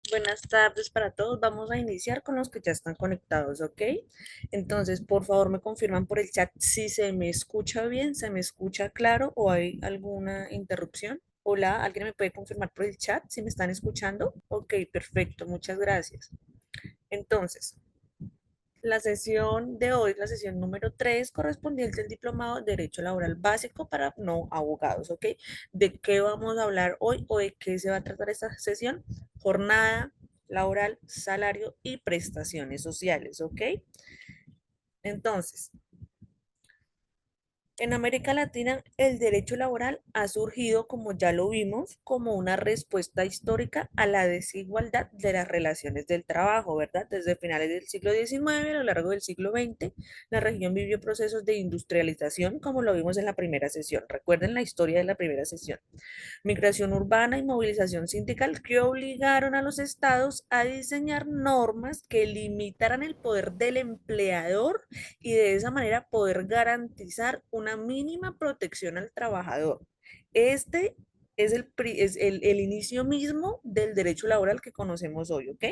Buenas tardes para todos. Vamos a iniciar con los que ya están conectados, ¿ok? Entonces, por favor, me confirman por el chat si se me escucha bien, se me escucha claro o hay alguna interrupción. Hola, ¿alguien me puede confirmar por el chat si me están escuchando? Ok, perfecto, muchas gracias. Entonces, la sesión de hoy, la sesión número 3, correspondiente al diplomado de Derecho Laboral Básico para no abogados, ¿ok? ¿De qué vamos a hablar hoy o de qué se va a tratar esta sesión? Jornada laboral, salario y prestaciones sociales, ¿ok? Entonces, en América Latina, el derecho laboral ha surgido, como ya lo vimos, como una respuesta histórica a la desigualdad de las relaciones del trabajo, ¿verdad? Desde finales del siglo XIX a lo largo del siglo XX, la región vivió procesos de industrialización, como lo vimos en la primera sesión. Recuerden la historia de la primera sesión. Migración urbana y movilización sindical que obligaron a los estados a diseñar normas que limitaran el poder del empleador y de esa manera poder garantizar una mínima protección al trabajador. Este es el inicio mismo del derecho laboral que conocemos hoy, ¿ok?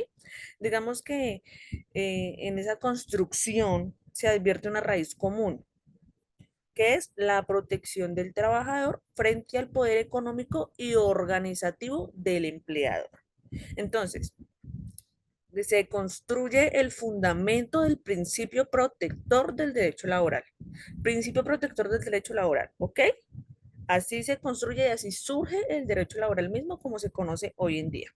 Digamos que en esa construcción se advierte una raíz común, que es la protección del trabajador frente al poder económico y organizativo del empleador. Entonces, se construye el fundamento del principio protector del derecho laboral. Principio protector del derecho laboral, ¿ok? Así se construye y así surge el derecho laboral mismo como se conoce hoy en día.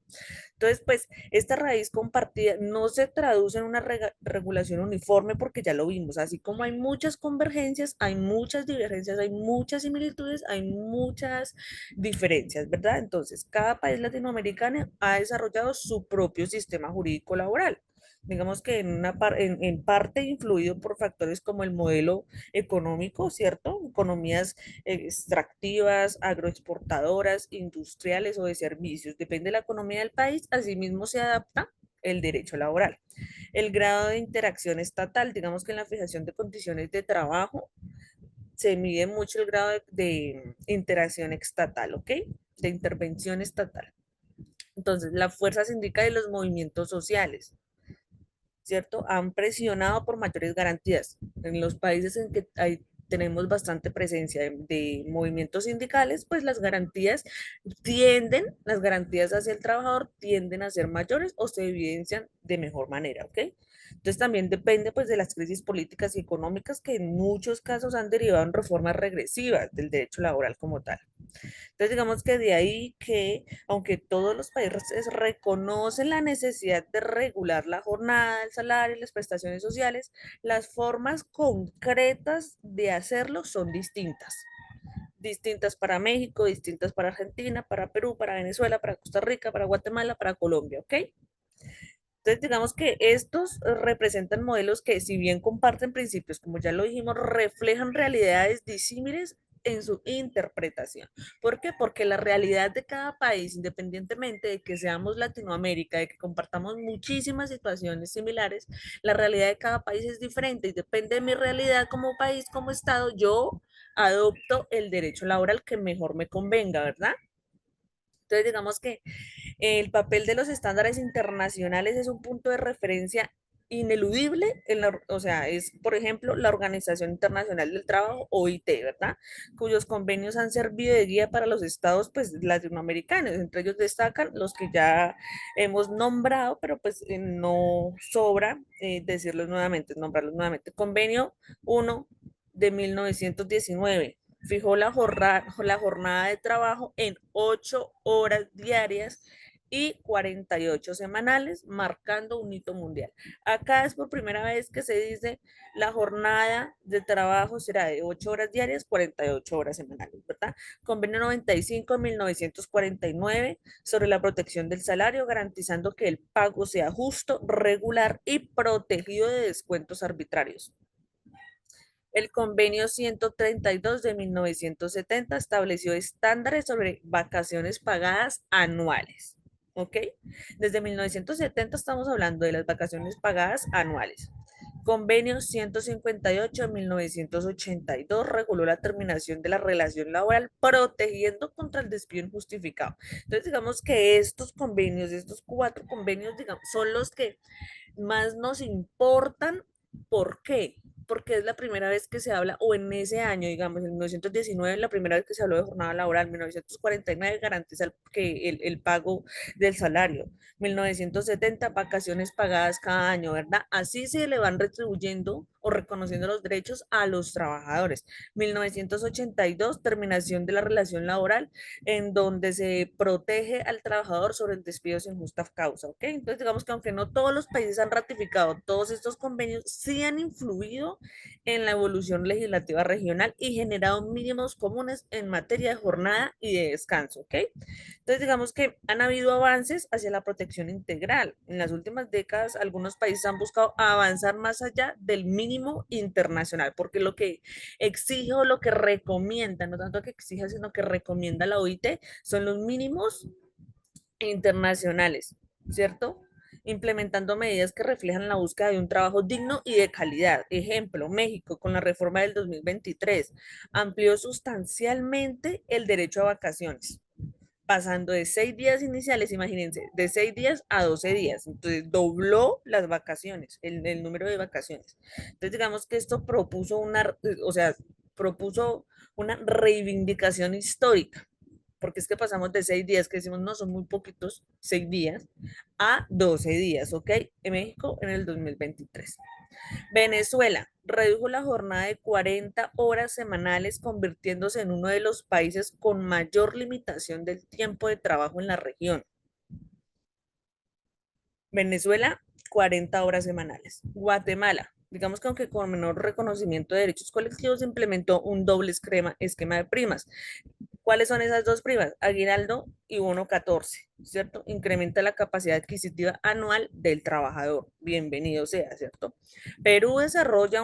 Entonces, pues esta raíz compartida no se traduce en una regulación uniforme porque ya lo vimos, así como hay muchas convergencias, hay muchas divergencias, hay muchas similitudes, hay muchas diferencias, ¿verdad? Entonces, cada país latinoamericano ha desarrollado su propio sistema jurídico laboral. Digamos que en parte influido por factores como el modelo económico, ¿cierto? Economías extractivas, agroexportadoras, industriales o de servicios. Depende de la economía del país, asimismo se adapta el derecho laboral. El grado de interacción estatal, digamos que en la fijación de condiciones de trabajo se mide mucho el grado de interacción estatal, ¿ok? De intervención estatal. Entonces, la fuerza sindical y los movimientos sociales, ¿cierto? Han presionado por mayores garantías. En los países en que tenemos bastante presencia de movimientos sindicales, pues las garantías hacia el trabajador tienden a ser mayores o se evidencian de mejor manera, ¿ok? Entonces también depende pues de las crisis políticas y económicas que en muchos casos han derivado en reformas regresivas del derecho laboral como tal. Entonces, digamos que de ahí que, aunque todos los países reconocen la necesidad de regular la jornada, el salario y las prestaciones sociales, las formas concretas de hacerlo son distintas. Distintas para México, distintas para Argentina, para Perú, para Venezuela, para Costa Rica, para Guatemala, para Colombia, ¿ok? Entonces, digamos que estos representan modelos que, si bien comparten principios, como ya lo dijimos, reflejan realidades disímiles en su interpretación. ¿Por qué? Porque la realidad de cada país, independientemente de que seamos Latinoamérica, de que compartamos muchísimas situaciones similares, la realidad de cada país es diferente y depende de mi realidad como país, como Estado, yo adopto el derecho laboral que mejor me convenga, ¿verdad? Entonces, digamos que el papel de los estándares internacionales es un punto de referencia ineludible, o sea, es, por ejemplo, la Organización Internacional del Trabajo, OIT, ¿verdad? Cuyos convenios han servido de guía para los estados, pues, latinoamericanos. Entre ellos destacan los que ya hemos nombrado, pero pues no sobra decirlos nuevamente, nombrarlos nuevamente. Convenio 1 de 1919 fijó la jornada de trabajo en 8 horas diarias y 48 semanales, marcando un hito mundial. Acá es por primera vez que se dice la jornada de trabajo será de 8 horas diarias, 48 horas semanales, ¿verdad? Convenio 95 de 1949 sobre la protección del salario, garantizando que el pago sea justo, regular y protegido de descuentos arbitrarios. El convenio 132 de 1970 estableció estándares sobre vacaciones pagadas anuales. ¿Ok? Desde 1970 estamos hablando de las vacaciones pagadas anuales. Convenio 158 de 1982 reguló la terminación de la relación laboral protegiendo contra el despido injustificado. Entonces, digamos que estos convenios, estos cuatro convenios, digamos, son los que más nos importan. ¿Por qué? Porque es la primera vez que se habla, o en ese año, digamos, en 1919, la primera vez que se habló de jornada laboral, 1949 garantiza el pago del salario, 1970 vacaciones pagadas cada año, ¿verdad? Así se le van retribuyendo o reconociendo los derechos a los trabajadores. 1982 terminación de la relación laboral en donde se protege al trabajador sobre el despido sin justa causa, ¿ok? Entonces, digamos que aunque no todos los países han ratificado todos estos convenios, sí han influido en la evolución legislativa regional y generado mínimos comunes en materia de jornada y de descanso, ¿ok? Entonces, digamos que han habido avances hacia la protección integral. En las últimas décadas, algunos países han buscado avanzar más allá del mínimo internacional, porque lo que exige o lo que recomienda, no tanto que exija, sino que recomienda la OIT, son los mínimos internacionales, ¿cierto? Implementando medidas que reflejan la búsqueda de un trabajo digno y de calidad. Ejemplo, México, con la reforma del 2023, amplió sustancialmente el derecho a vacaciones, pasando de 6 días iniciales, imagínense, de 6 días a 12 días. Entonces, dobló las vacaciones, el número de vacaciones. Entonces, digamos que esto propuso o sea, propuso una reivindicación histórica, porque es que pasamos de 6 días, que decimos, no, son muy poquitos, 6 días, a 12 días, ¿ok? En México en el 2023. Venezuela redujo la jornada de 40 horas semanales, convirtiéndose en uno de los países con mayor limitación del tiempo de trabajo en la región. Venezuela, 40 horas semanales. Guatemala, digamos que aunque con menor reconocimiento de derechos colectivos, implementó un doble esquema de primas. ¿Cuáles son esas dos primas? Aguinaldo y bono 14, ¿cierto? Incrementa la capacidad adquisitiva anual del trabajador. Bienvenido sea, ¿cierto? Perú desarrolla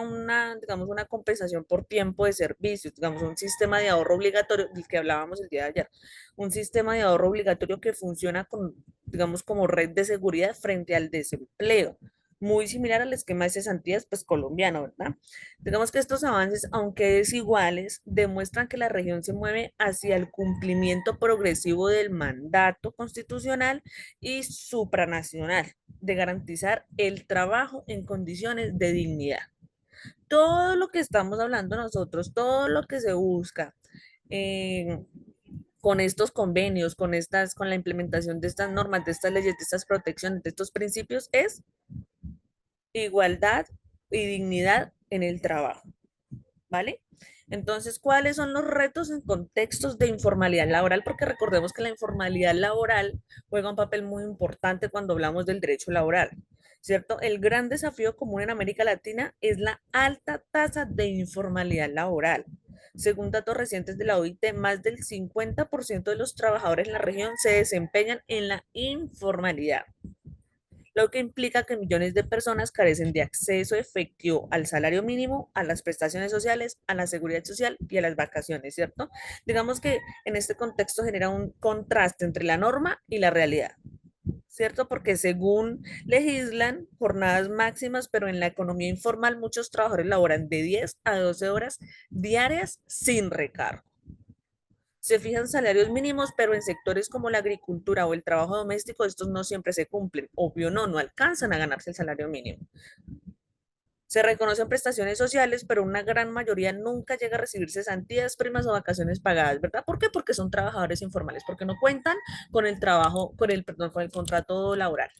digamos, una compensación por tiempo de servicios, digamos, un sistema de ahorro obligatorio, del que hablábamos el día de ayer, un sistema de ahorro obligatorio que funciona con, digamos, como red de seguridad frente al desempleo, muy similar al esquema de cesantías, pues colombiano, ¿verdad? Digamos que estos avances, aunque desiguales, demuestran que la región se mueve hacia el cumplimiento progresivo del mandato constitucional y supranacional de garantizar el trabajo en condiciones de dignidad. Todo lo que estamos hablando nosotros, todo lo que se busca eh, con estos convenios, con la implementación de estas normas, de estas leyes, de estas protecciones, de estos principios, es igualdad y dignidad en el trabajo. ¿Vale? Entonces, ¿cuáles son los retos en contextos de informalidad laboral? Porque recordemos que la informalidad laboral juega un papel muy importante cuando hablamos del derecho laboral, ¿cierto? El gran desafío común en América Latina es la alta tasa de informalidad laboral. Según datos recientes de la OIT, más del 50% de los trabajadores en la región se desempeñan en la informalidad, lo que implica que millones de personas carecen de acceso efectivo al salario mínimo, a las prestaciones sociales, a la seguridad social y a las vacaciones, ¿cierto? Digamos que en este contexto genera un contraste entre la norma y la realidad, ¿cierto? Porque según legislan jornadas máximas, pero en la economía informal muchos trabajadores laboran de 10 a 12 horas diarias sin recargo. Se fijan salarios mínimos, pero en sectores como la agricultura o el trabajo doméstico, estos no siempre se cumplen. Obvio, no alcanzan a ganarse el salario mínimo. Se reconocen prestaciones sociales, pero una gran mayoría nunca llega a recibir cesantías, primas o vacaciones pagadas, ¿verdad? ¿Por qué? Porque son trabajadores informales, porque no cuentan con el trabajo, perdón, con el contrato laboral.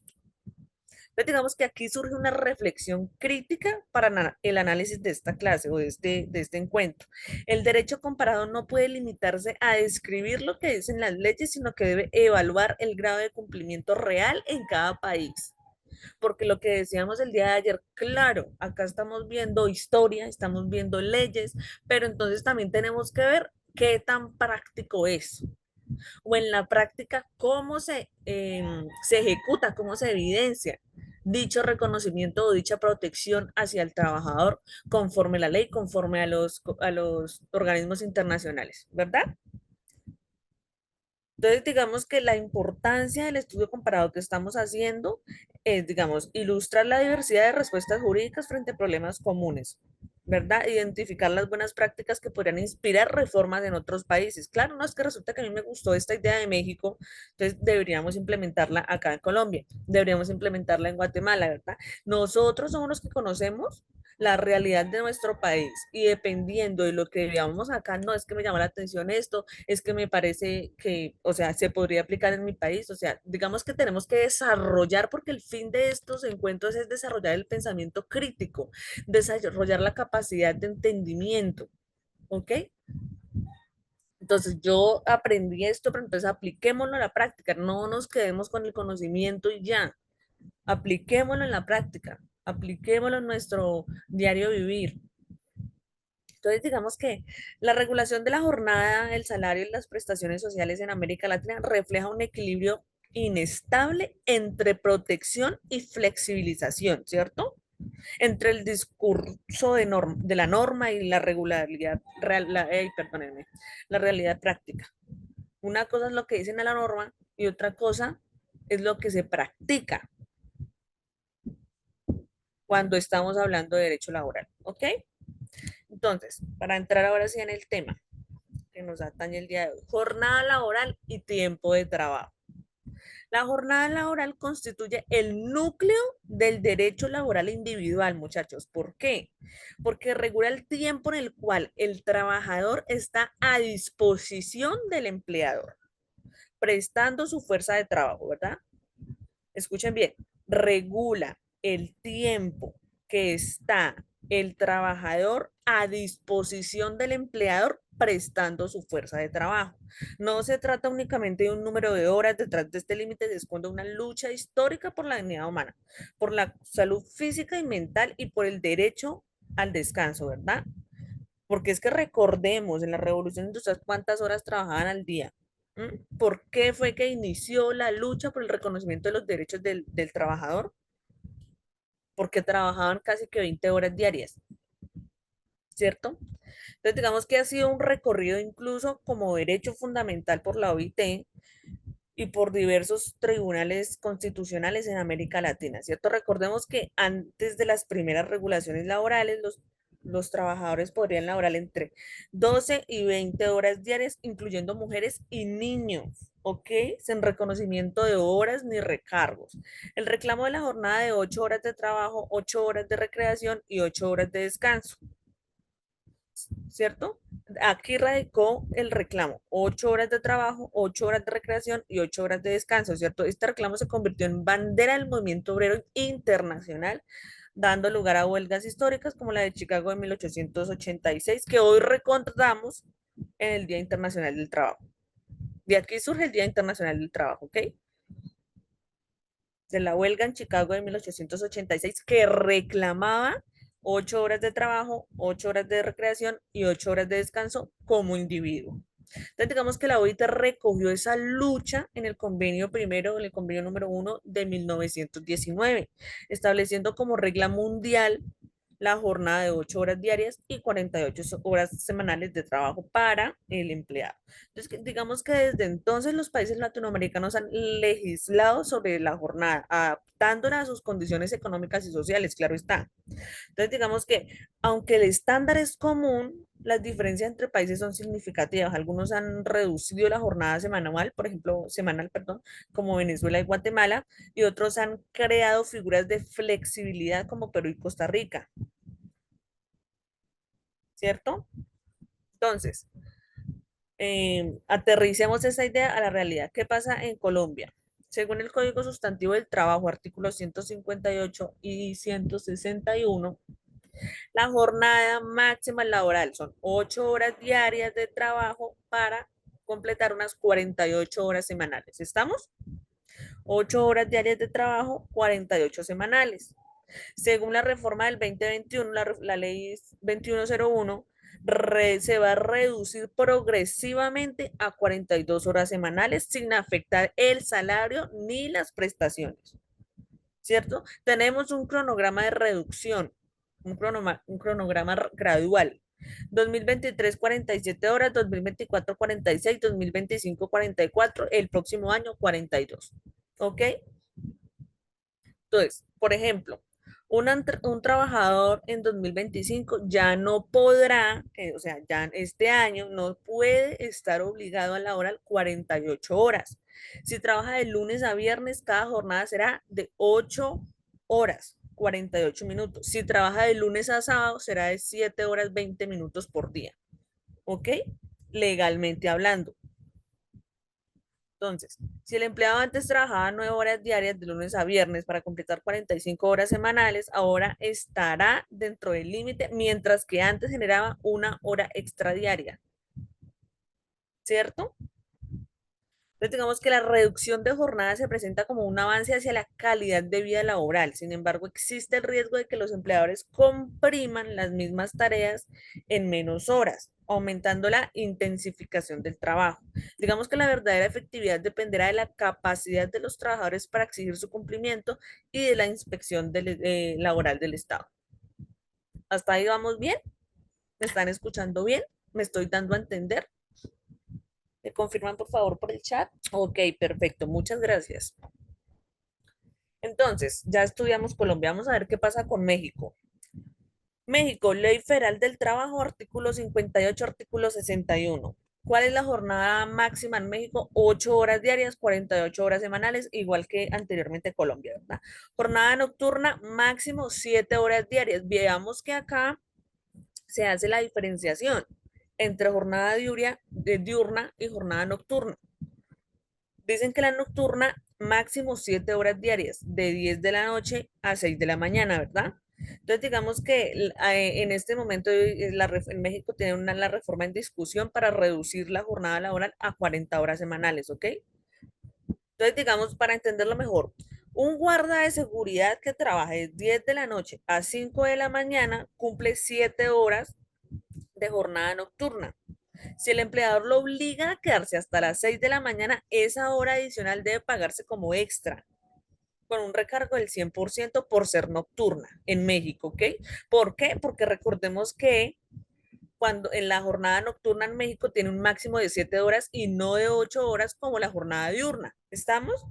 Entonces, digamos que aquí surge una reflexión crítica para el análisis de esta clase o de este encuentro. El derecho comparado no puede limitarse a describir lo que dicen las leyes, sino que debe evaluar el grado de cumplimiento real en cada país. Porque lo que decíamos el día de ayer, claro, acá estamos viendo historia, estamos viendo leyes, pero entonces también tenemos que ver qué tan práctico es o en la práctica cómo se ejecuta, cómo se evidencia dicho reconocimiento o dicha protección hacia el trabajador conforme a la ley, conforme a los organismos internacionales, ¿verdad? Entonces, digamos que la importancia del estudio comparado que estamos haciendo es, digamos, ilustrar la diversidad de respuestas jurídicas frente a problemas comunes, ¿verdad? Identificar las buenas prácticas que podrían inspirar reformas en otros países. Claro, no es que resulta que a mí me gustó esta idea de México, entonces deberíamos implementarla acá en Colombia, deberíamos implementarla en Guatemala, ¿verdad? Nosotros somos los que conocemos la realidad de nuestro país y dependiendo de lo que veamos acá, no es que me llama la atención esto, es que me parece que, o sea, se podría aplicar en mi país, o sea, digamos que tenemos que desarrollar, porque el fin de estos encuentros es desarrollar el pensamiento crítico, desarrollar la capacidad de entendimiento, ¿ok? Entonces yo aprendí esto, pero entonces apliquémoslo a la práctica, no nos quedemos con el conocimiento y ya, apliquémoslo en la práctica, apliquémoslo en nuestro diario vivir. Entonces, digamos que la regulación de la jornada, el salario y las prestaciones sociales en América Latina refleja un equilibrio inestable entre protección y flexibilización, ¿cierto? Entre el discurso de la norma y la regularidad, perdónenme, la realidad práctica. Una cosa es lo que dicen a la norma y otra cosa es lo que se practica cuando estamos hablando de derecho laboral, ¿ok? Entonces, para entrar ahora sí en el tema que nos atañe el día de hoy. Jornada laboral y tiempo de trabajo. La jornada laboral constituye el núcleo del derecho laboral individual, muchachos. ¿Por qué? Porque regula el tiempo en el cual el trabajador está a disposición del empleador, prestando su fuerza de trabajo, ¿verdad? Escuchen bien, regula el tiempo que está el trabajador a disposición del empleador prestando su fuerza de trabajo. No se trata únicamente de un número de horas, detrás de este límite se esconde una lucha histórica por la dignidad humana, por la salud física y mental y por el derecho al descanso, ¿verdad? Porque es que recordemos, en la revolución industrial, ¿cuántas horas trabajaban al día? ¿Por qué fue que inició la lucha por el reconocimiento de los derechos del trabajador? Porque trabajaban casi que 20 horas diarias, ¿cierto? Entonces, digamos que ha sido un recorrido incluso como derecho fundamental por la OIT y por diversos tribunales constitucionales en América Latina, ¿cierto? Recordemos que antes de las primeras regulaciones laborales, los trabajadores podrían laborar entre 12 y 20 horas diarias, incluyendo mujeres y niños, ¿ok? Sin reconocimiento de horas ni recargos. El reclamo de la jornada de 8 horas de trabajo, 8 horas de recreación y 8 horas de descanso. ¿Cierto? Aquí radicó el reclamo, 8 horas de trabajo, 8 horas de recreación y 8 horas de descanso, ¿cierto? Este reclamo se convirtió en bandera del movimiento obrero internacional, dando lugar a huelgas históricas como la de Chicago de 1886, que hoy recordamos en el Día Internacional del Trabajo. De aquí surge el Día Internacional del Trabajo, ¿ok? De la huelga en Chicago de 1886 que reclamaba 8 horas de trabajo, 8 horas de recreación y 8 horas de descanso como individuo. Entonces, digamos que la OIT recogió esa lucha en el convenio primero, en el convenio número 1 de 1919, estableciendo como regla mundial la jornada de 8 horas diarias y 48 horas semanales de trabajo para el empleado. Entonces, digamos que desde entonces los países latinoamericanos han legislado sobre la jornada, adaptándola a sus condiciones económicas y sociales, claro está. Entonces, digamos que aunque el estándar es común, las diferencias entre países son significativas. Algunos han reducido la jornada semanal, por ejemplo, semanal, perdón, como Venezuela y Guatemala, y otros han creado figuras de flexibilidad como Perú y Costa Rica, ¿cierto? Entonces, aterricemos esa idea a la realidad. ¿Qué pasa en Colombia? Según el Código Sustantivo del Trabajo, artículos 158 y 161, la jornada máxima laboral son 8 horas diarias de trabajo para completar unas 48 horas semanales. ¿Estamos? 8 horas diarias de trabajo, 48 semanales. Según la reforma del 2021, la ley 2101, se va a reducir progresivamente a 42 horas semanales sin afectar el salario ni las prestaciones. ¿Cierto? Tenemos un cronograma de reducción, un cronograma gradual. 2023, 47 horas, 2024, 46, 2025, 44, el próximo año, 42. ¿Ok? Entonces, por ejemplo, un trabajador en 2025 ya no podrá, o sea, ya este año no puede estar obligado a laborar 48 horas. Si trabaja de lunes a viernes, cada jornada será de 8 horas, 48 minutos. Si trabaja de lunes a sábado, será de 7 horas, 20 minutos por día. ¿Ok? Legalmente hablando. Entonces, si el empleado antes trabajaba 9 horas diarias de lunes a viernes para completar 45 horas semanales, ahora estará dentro del límite, mientras que antes generaba 1 hora extra diaria, ¿cierto? Entonces, digamos que la reducción de jornada se presenta como un avance hacia la calidad de vida laboral. Sin embargo, existe el riesgo de que los empleadores compriman las mismas tareas en menos horas, aumentando la intensificación del trabajo. Digamos que la verdadera efectividad dependerá de la capacidad de los trabajadores para exigir su cumplimiento y de la inspección laboral del Estado. ¿Hasta ahí vamos bien? ¿Me están escuchando bien? ¿Me estoy dando a entender? ¿Me confirman por favor por el chat? Ok, perfecto, muchas gracias. Entonces, ya estudiamos Colombia, vamos a ver qué pasa con México. México, Ley Federal del Trabajo, artículo 58, artículo 61. ¿Cuál es la jornada máxima en México? 8 horas diarias, 48 horas semanales, igual que anteriormente Colombia, ¿verdad? Jornada nocturna, máximo 7 horas diarias. Veamos que acá se hace la diferenciación entre jornada diurna y jornada nocturna. Dicen que la nocturna máximo 7 horas diarias, de 10 de la noche a 6 de la mañana, ¿verdad? Entonces, digamos que en este momento en México tiene la reforma en discusión para reducir la jornada laboral a 40 horas semanales, ¿ok? Entonces, digamos, para entenderlo mejor, un guarda de seguridad que trabaja de 10 de la noche a 5 de la mañana cumple 7 horas de jornada nocturna. Si el empleador lo obliga a quedarse hasta las 6 de la mañana, esa hora adicional debe pagarse como extra, con un recargo del 100% por ser nocturna en México, ¿ok? ¿Por qué? Porque recordemos que cuando en la jornada nocturna en México tiene un máximo de 7 horas y no de 8 horas como la jornada diurna. ¿Estamos?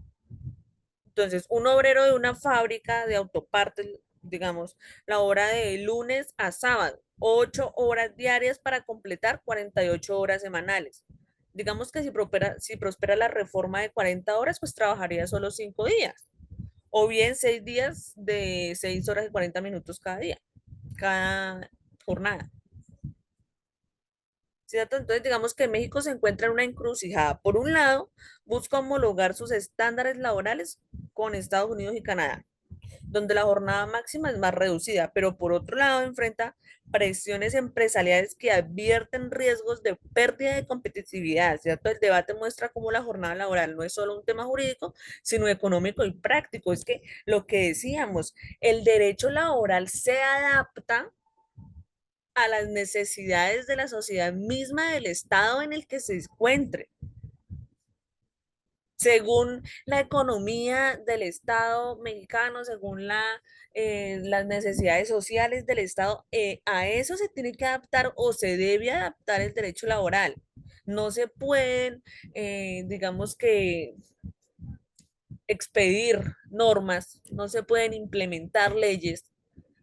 Entonces, un obrero de una fábrica de autopartes, digamos, la hora de lunes a sábado, 8 horas diarias para completar 48 horas semanales. Digamos que si prospera la reforma de 40 horas, pues trabajaría solo 5 días. O bien 6 días de 6 horas y 40 minutos cada día, cada jornada. ¿Cierto? Entonces, digamos que México se encuentra en una encrucijada. Por un lado, busca homologar sus estándares laborales con Estados Unidos y Canadá, donde la jornada máxima es más reducida, pero por otro lado enfrenta presiones empresariales que advierten riesgos de pérdida de competitividad, ¿cierto? El debate muestra cómo la jornada laboral no es solo un tema jurídico, sino económico y práctico. Es que lo que decíamos, el derecho laboral se adapta a las necesidades de la sociedad misma del estado en el que se encuentre. Según la economía del Estado mexicano, según las necesidades sociales del Estado, a eso se tiene que adaptar o se debe adaptar el derecho laboral. No se pueden, digamos que, expedir normas, no se pueden implementar leyes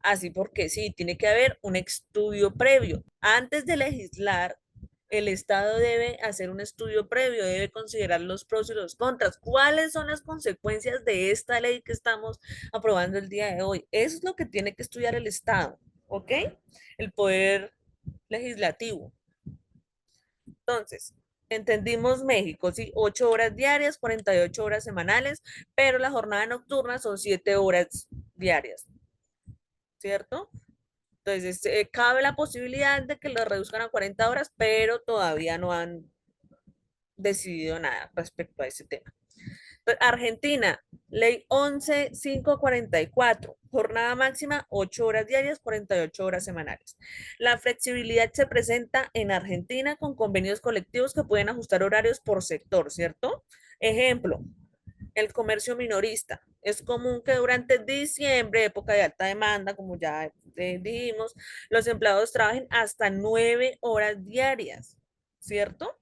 así porque sí, tiene que haber un estudio previo. Antes de legislar, el Estado debe hacer un estudio previo, debe considerar los pros y los contras. ¿Cuáles son las consecuencias de esta ley que estamos aprobando el día de hoy? Eso es lo que tiene que estudiar el Estado, ¿ok? El poder legislativo. Entonces, entendimos México, sí, 8 horas diarias, 48 horas semanales, pero la jornada nocturna son 7 horas diarias, ¿cierto? Entonces, cabe la posibilidad de que lo reduzcan a 40 horas, pero todavía no han decidido nada respecto a ese tema. Entonces, Argentina, ley 11.544, jornada máxima 8 horas diarias, 48 horas semanales. La flexibilidad se presenta en Argentina con convenios colectivos que pueden ajustar horarios por sector, ¿cierto? Ejemplo, El comercio minorista. Es común que durante diciembre, época de alta demanda, como ya dijimos, los empleados trabajen hasta 9 horas diarias, ¿cierto?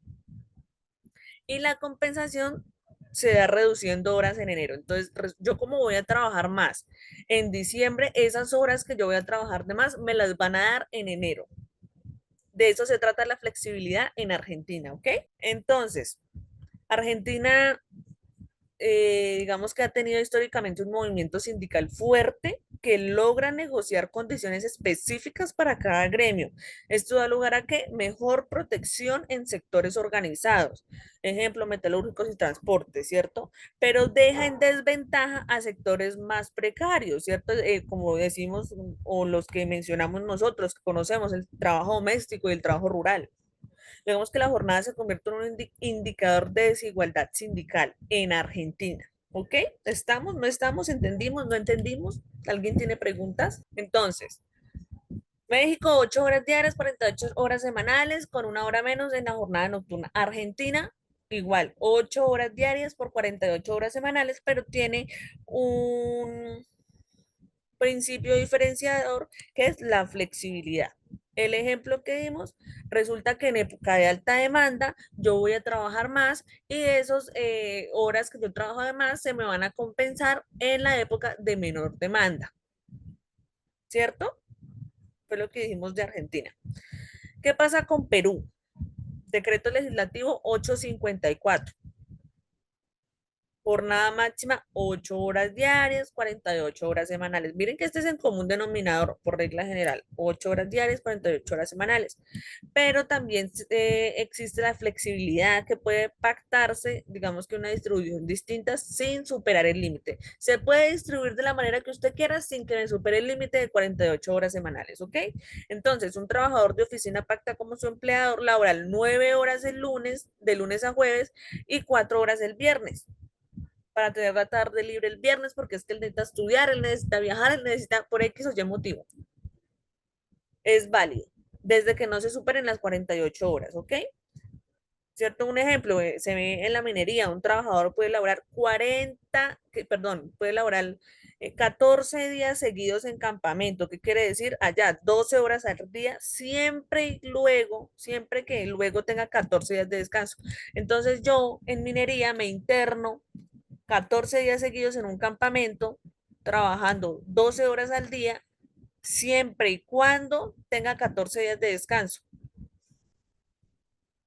Y la compensación se da reduciendo horas en enero. Entonces, yo como voy a trabajar más en diciembre, esas horas que yo voy a trabajar de más me las van a dar en enero. De eso se trata la flexibilidad en Argentina, ¿ok? Entonces, Argentina digamos que ha tenido históricamente un movimiento sindical fuerte que logra negociar condiciones específicas para cada gremio. Esto da lugar a que mejor protección en sectores organizados, ejemplo, metalúrgicos y transporte, ¿cierto? Pero deja en desventaja a sectores más precarios, ¿cierto? Como decimos, o los que mencionamos nosotros, que conocemos, el trabajo doméstico y el trabajo rural. Digamos que la jornada se convierte en un indicador de desigualdad sindical en Argentina. ¿Ok? ¿Estamos? ¿No estamos? ¿Entendimos? ¿No entendimos? ¿Alguien tiene preguntas? Entonces, México, 8 horas diarias, 48 horas semanales, con 1 hora menos en la jornada nocturna. Argentina, igual, 8 horas diarias por 48 horas semanales, pero tiene un principio diferenciador que es la flexibilidad. El ejemplo que dimos, resulta que en época de alta demanda yo voy a trabajar más y esas horas que yo trabajo de más se me van a compensar en la época de menor demanda, ¿cierto? Fue lo que dijimos de Argentina. ¿Qué pasa con Perú? Decreto legislativo 854. Jornada máxima, 8 horas diarias, 48 horas semanales. Miren que este es el común denominador por regla general, 8 horas diarias, 48 horas semanales. Pero también existe la flexibilidad que puede pactarse, digamos que una distribución distinta sin superar el límite. Se puede distribuir de la manera que usted quiera sin que me supere el límite de 48 horas semanales, ¿ok? Entonces, un trabajador de oficina pacta como su empleador laboral 9 horas el lunes, de lunes a jueves, y 4 horas el viernes para tener la tarde libre el viernes, porque es que él necesita estudiar, él necesita viajar, él necesita por X o Y motivo. Es válido, desde que no se superen las 48 horas, ¿ok? ¿Cierto? Un ejemplo, se ve en la minería, un trabajador puede laborar 40, perdón, puede laborar 14 días seguidos en campamento. ¿Qué quiere decir? Allá 12 horas al día, siempre y luego, siempre que luego tenga 14 días de descanso. Entonces yo en minería me interno 14 días seguidos en un campamento, trabajando 12 horas al día, siempre y cuando tenga 14 días de descanso.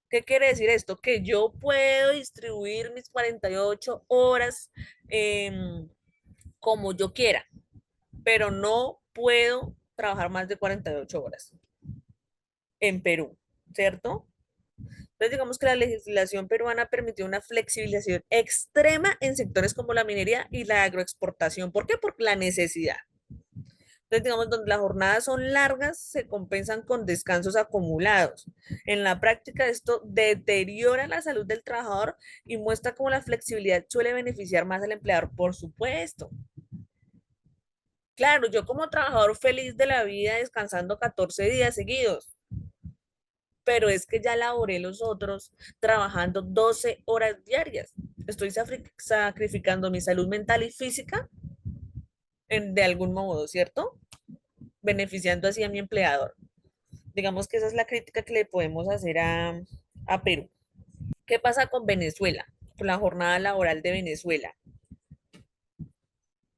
¿Qué quiere decir esto? Que yo puedo distribuir mis 48 horas eh, como yo quiera, pero no puedo trabajar más de 48 horas en Perú, ¿cierto? Entonces, digamos que la legislación peruana permitió una flexibilización extrema en sectores como la minería y la agroexportación. ¿Por qué? Por la necesidad. Entonces, digamos, donde las jornadas son largas, se compensan con descansos acumulados. En la práctica, esto deteriora la salud del trabajador y muestra cómo la flexibilidad suele beneficiar más al empleador, por supuesto. Claro, yo como trabajador feliz de la vida descansando 14 días seguidos, pero es que ya laboré los otros trabajando 12 horas diarias. Estoy sacrificando mi salud mental y física de algún modo, ¿cierto? Beneficiando así a mi empleador. Digamos que esa es la crítica que le podemos hacer a Perú. ¿Qué pasa con Venezuela? Con la jornada laboral de Venezuela,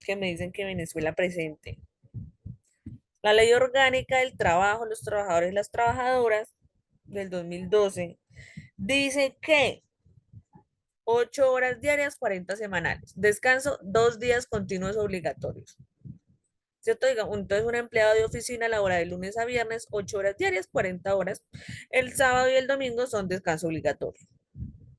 que me dicen que Venezuela presente. La ley orgánica del trabajo, los trabajadores y las trabajadoras del 2012 dice que 8 horas diarias, 40 semanales. Descanso, 2 días continuos obligatorios. ¿Cierto? Digamos, entonces un empleado de oficina labora de lunes a viernes, 8 horas diarias, 40 horas. El sábado y el domingo son descanso obligatorio.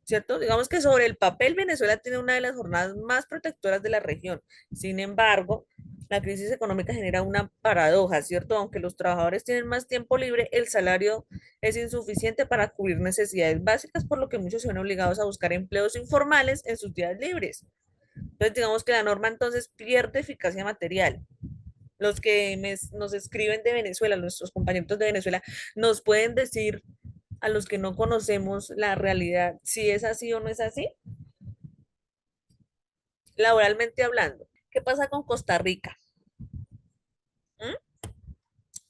¿Cierto? Digamos que sobre el papel Venezuela tiene una de las jornadas más protectoras de la región. Sin embargo, la crisis económica genera una paradoja, ¿cierto? Aunque los trabajadores tienen más tiempo libre, el salario es insuficiente para cubrir necesidades básicas, por lo que muchos se ven obligados a buscar empleos informales en sus días libres. Entonces, digamos que la norma entonces pierde eficacia material. Los que nos escriben de Venezuela, nuestros compañeros de Venezuela, nos pueden decir a los que no conocemos la realidad, si es así o no es así. laboralmente hablando. ¿Qué pasa con Costa Rica? ¿Mm?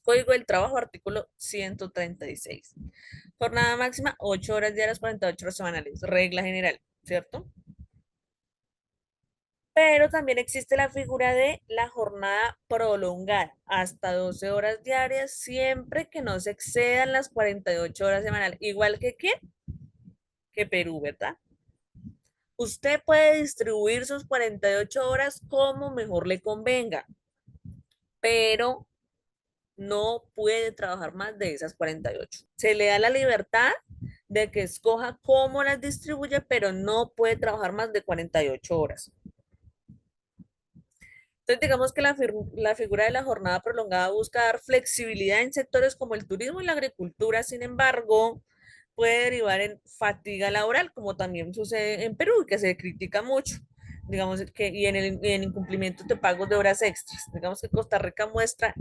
Código del Trabajo, artículo 136. Jornada máxima, 8 horas diarias, 48 horas semanales. Regla general, ¿cierto? Pero también existe la figura de la jornada prolongada, hasta 12 horas diarias, siempre que no se excedan las 48 horas semanales. Igual que ¿qué? Que Perú, ¿verdad? Usted puede distribuir sus 48 horas como mejor le convenga, pero no puede trabajar más de esas 48. Se le da la libertad de que escoja cómo las distribuye, pero no puede trabajar más de 48 horas. Entonces, digamos que la figura de la jornada prolongada busca dar flexibilidad en sectores como el turismo y la agricultura. Sin embargo, puede derivar en fatiga laboral, como también sucede en Perú, que se critica mucho, digamos que, y en incumplimiento de pagos de horas extras. Digamos que Costa Rica muestra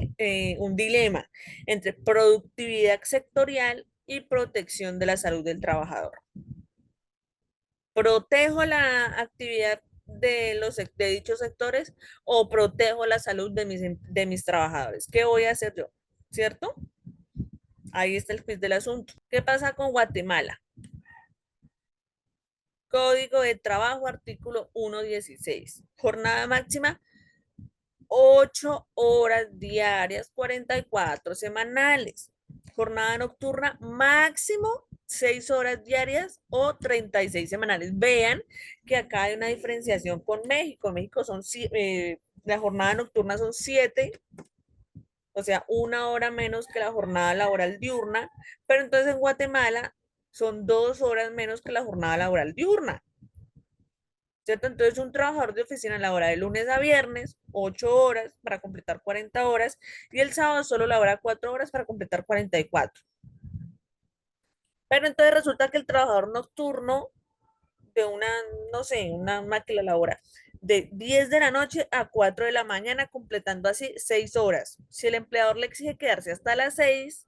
un dilema entre productividad sectorial y protección de la salud del trabajador. ¿Protejo la actividad de dichos sectores o protejo la salud de mis trabajadores? ¿Qué voy a hacer yo? ¿Cierto? Ahí está el quiz del asunto. ¿Qué pasa con Guatemala? Código de Trabajo, artículo 116. Jornada máxima, 8 horas diarias, 44 semanales. Jornada nocturna, máximo 6 horas diarias o 36 semanales. Vean que acá hay una diferenciación con México. En México son, la jornada nocturna son 7, o sea, 1 hora menos que la jornada laboral diurna, pero entonces en Guatemala son 2 horas menos que la jornada laboral diurna. ¿Cierto? Entonces un trabajador de oficina labora de lunes a viernes, 8 horas para completar 40 horas, y el sábado solo labora 4 horas para completar 44. Pero entonces resulta que el trabajador nocturno de una, no sé, una máquina labora de 10 de la noche a 4 de la mañana, completando así 6 horas. Si el empleador le exige quedarse hasta las 6,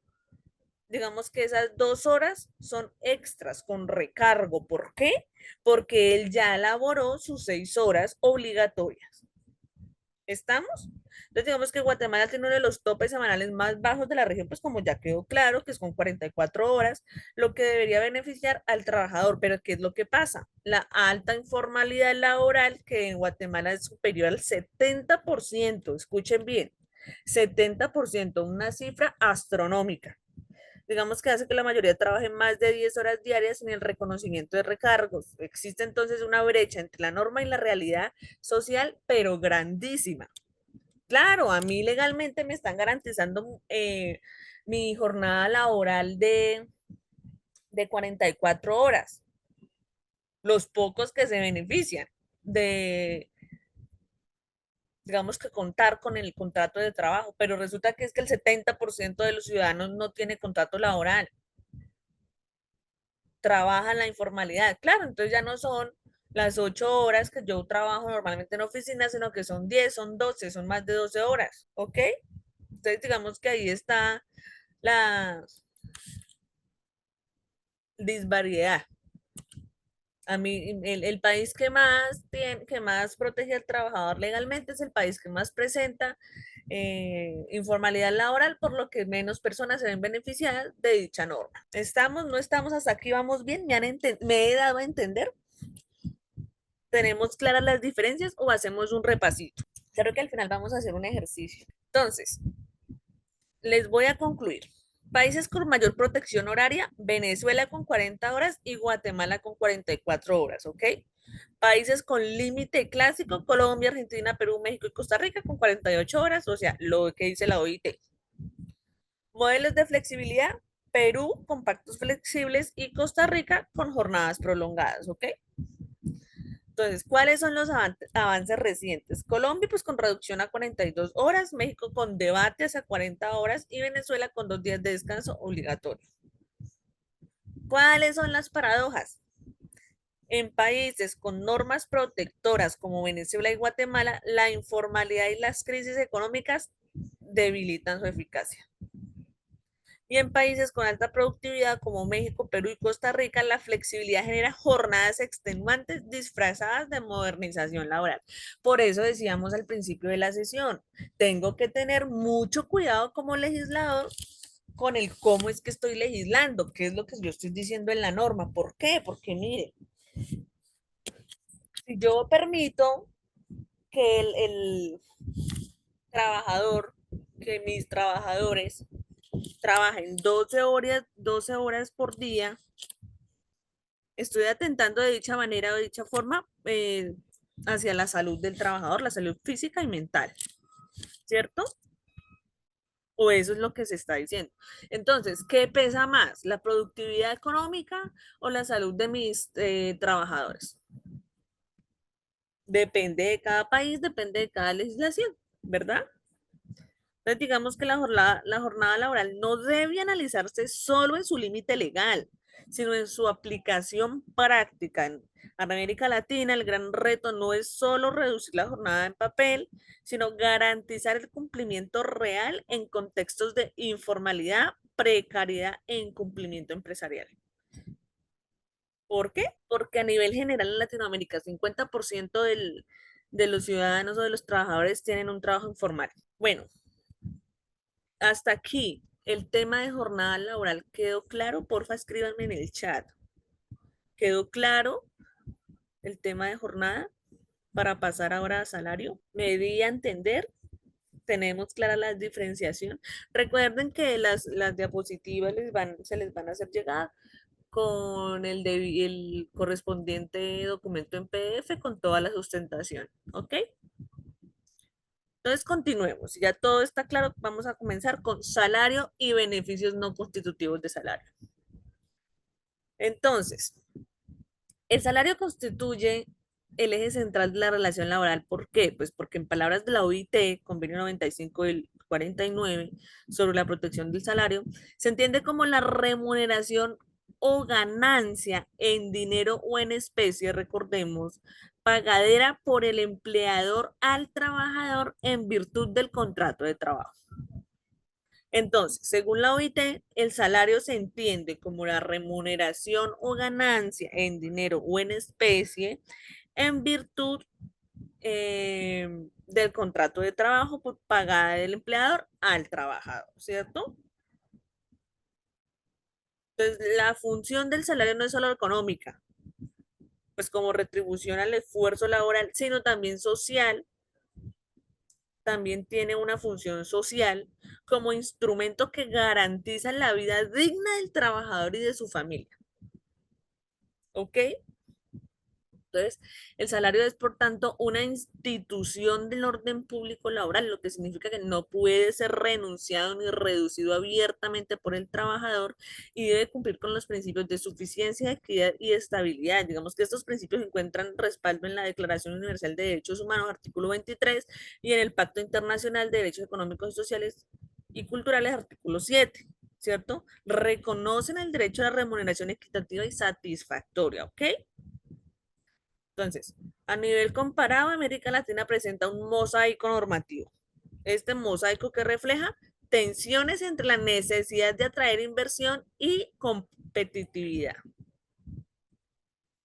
digamos que esas 2 horas son extras con recargo. ¿Por qué? Porque él ya elaboró sus 6 horas obligatorias. ¿Estamos? Entonces digamos que Guatemala tiene uno de los topes semanales más bajos de la región, pues como ya quedó claro, que es con 44 horas, lo que debería beneficiar al trabajador. Pero ¿qué es lo que pasa? La alta informalidad laboral, que en Guatemala es superior al 70%, escuchen bien, 70%, una cifra astronómica. Digamos que hace que la mayoría trabaje más de 10 horas diarias sin el reconocimiento de recargos. Existe entonces una brecha entre la norma y la realidad social, pero grandísima. Claro, a mí legalmente me están garantizando mi jornada laboral de 44 horas, los pocos que se benefician de, digamos que contar con el contrato de trabajo, pero resulta que es que el 70% de los ciudadanos no tiene contrato laboral, trabaja en la informalidad. Claro, entonces ya no son las 8 horas que yo trabajo normalmente en oficina, sino que son 10, son 12, son más de 12 horas, ¿ok? Entonces digamos que ahí está la disparidad. A mí, el país que más protege al trabajador legalmente es el país que más presenta informalidad laboral, por lo que menos personas se ven beneficiadas de dicha norma. ¿Estamos? ¿No estamos? ¿Hasta aquí vamos bien? ¿Me he dado a entender? ¿Tenemos claras las diferencias o hacemos un repasito? Creo que al final vamos a hacer un ejercicio. Entonces, les voy a concluir. Países con mayor protección horaria, Venezuela con 40 horas y Guatemala con 44 horas, ¿ok? Países con límite clásico, Colombia, Argentina, Perú, México y Costa Rica con 48 horas, o sea, lo que dice la OIT. Modelos de flexibilidad, Perú con pactos flexibles y Costa Rica con jornadas prolongadas, ¿ok? Entonces, ¿cuáles son los avances recientes? Colombia, pues con reducción a 42 horas, México con debates a 40 horas y Venezuela con 2 días de descanso obligatorio. ¿Cuáles son las paradojas? En países con normas protectoras como Venezuela y Guatemala, la informalidad y las crisis económicas debilitan su eficacia. Y en países con alta productividad como México, Perú y Costa Rica, la flexibilidad genera jornadas extenuantes disfrazadas de modernización laboral. Por eso decíamos al principio de la sesión, tengo que tener mucho cuidado como legislador con el cómo es que estoy legislando, qué es lo que yo estoy diciendo en la norma. ¿Por qué? Porque mire, si yo permito que el trabajador, que mis trabajadores trabajen 12 horas por día, estoy atentando de dicha manera o de dicha forma hacia la salud del trabajador, la salud física y mental, ¿cierto? O eso es lo que se está diciendo. Entonces, ¿qué pesa más? ¿La productividad económica o la salud de mis trabajadores? Depende de cada país, depende de cada legislación, ¿verdad? Entonces, digamos que la jornada laboral no debe analizarse solo en su límite legal, sino en su aplicación práctica. En América Latina, el gran reto no es solo reducir la jornada en papel, sino garantizar el cumplimiento real en contextos de informalidad, precariedad e incumplimiento empresarial. ¿Por qué? Porque a nivel general en Latinoamérica, 50% de los ciudadanos o de los trabajadores tienen un trabajo informal. Bueno, hasta aquí el tema de jornada laboral quedó claro. Porfa, escríbanme en el chat. ¿Quedó claro el tema de jornada para pasar ahora a salario? ¿Me di a entender? Tenemos clara la diferenciación. Recuerden que las diapositivas se les van a hacer llegar con el correspondiente documento en PDF con toda la sustentación. ¿Ok? Entonces continuemos. Si ya todo está claro, vamos a comenzar con salario y beneficios no constitutivos de salario. Entonces, el salario constituye el eje central de la relación laboral. ¿Por qué? Pues porque en palabras de la OIT, convenio 95 del 49 sobre la protección del salario, se entiende como la remuneración o ganancia en dinero o en especie, recordemos, pagadera por el empleador al trabajador en virtud del contrato de trabajo. Entonces, según la OIT, el salario se entiende como la remuneración o ganancia en dinero o en especie en virtud del contrato de trabajo por pagada del empleador al trabajador, ¿cierto? Entonces, la función del salario no es solo económica, pues como retribución al esfuerzo laboral, sino también social. También tiene una función social como instrumento que garantiza la vida digna del trabajador y de su familia. ¿Ok? Entonces, el salario es, por tanto, una institución del orden público laboral, lo que significa que no puede ser renunciado ni reducido abiertamente por el trabajador y debe cumplir con los principios de suficiencia, equidad y estabilidad. Digamos que estos principios encuentran respaldo en la Declaración Universal de Derechos Humanos, artículo 23, y en el Pacto Internacional de Derechos Económicos y Sociales y Culturales, artículo 7. ¿Cierto? Reconocen el derecho a la remuneración equitativa y satisfactoria, ¿ok? Entonces, a nivel comparado, América Latina presenta un mosaico normativo. Este mosaico que refleja tensiones entre la necesidad de atraer inversión y competitividad.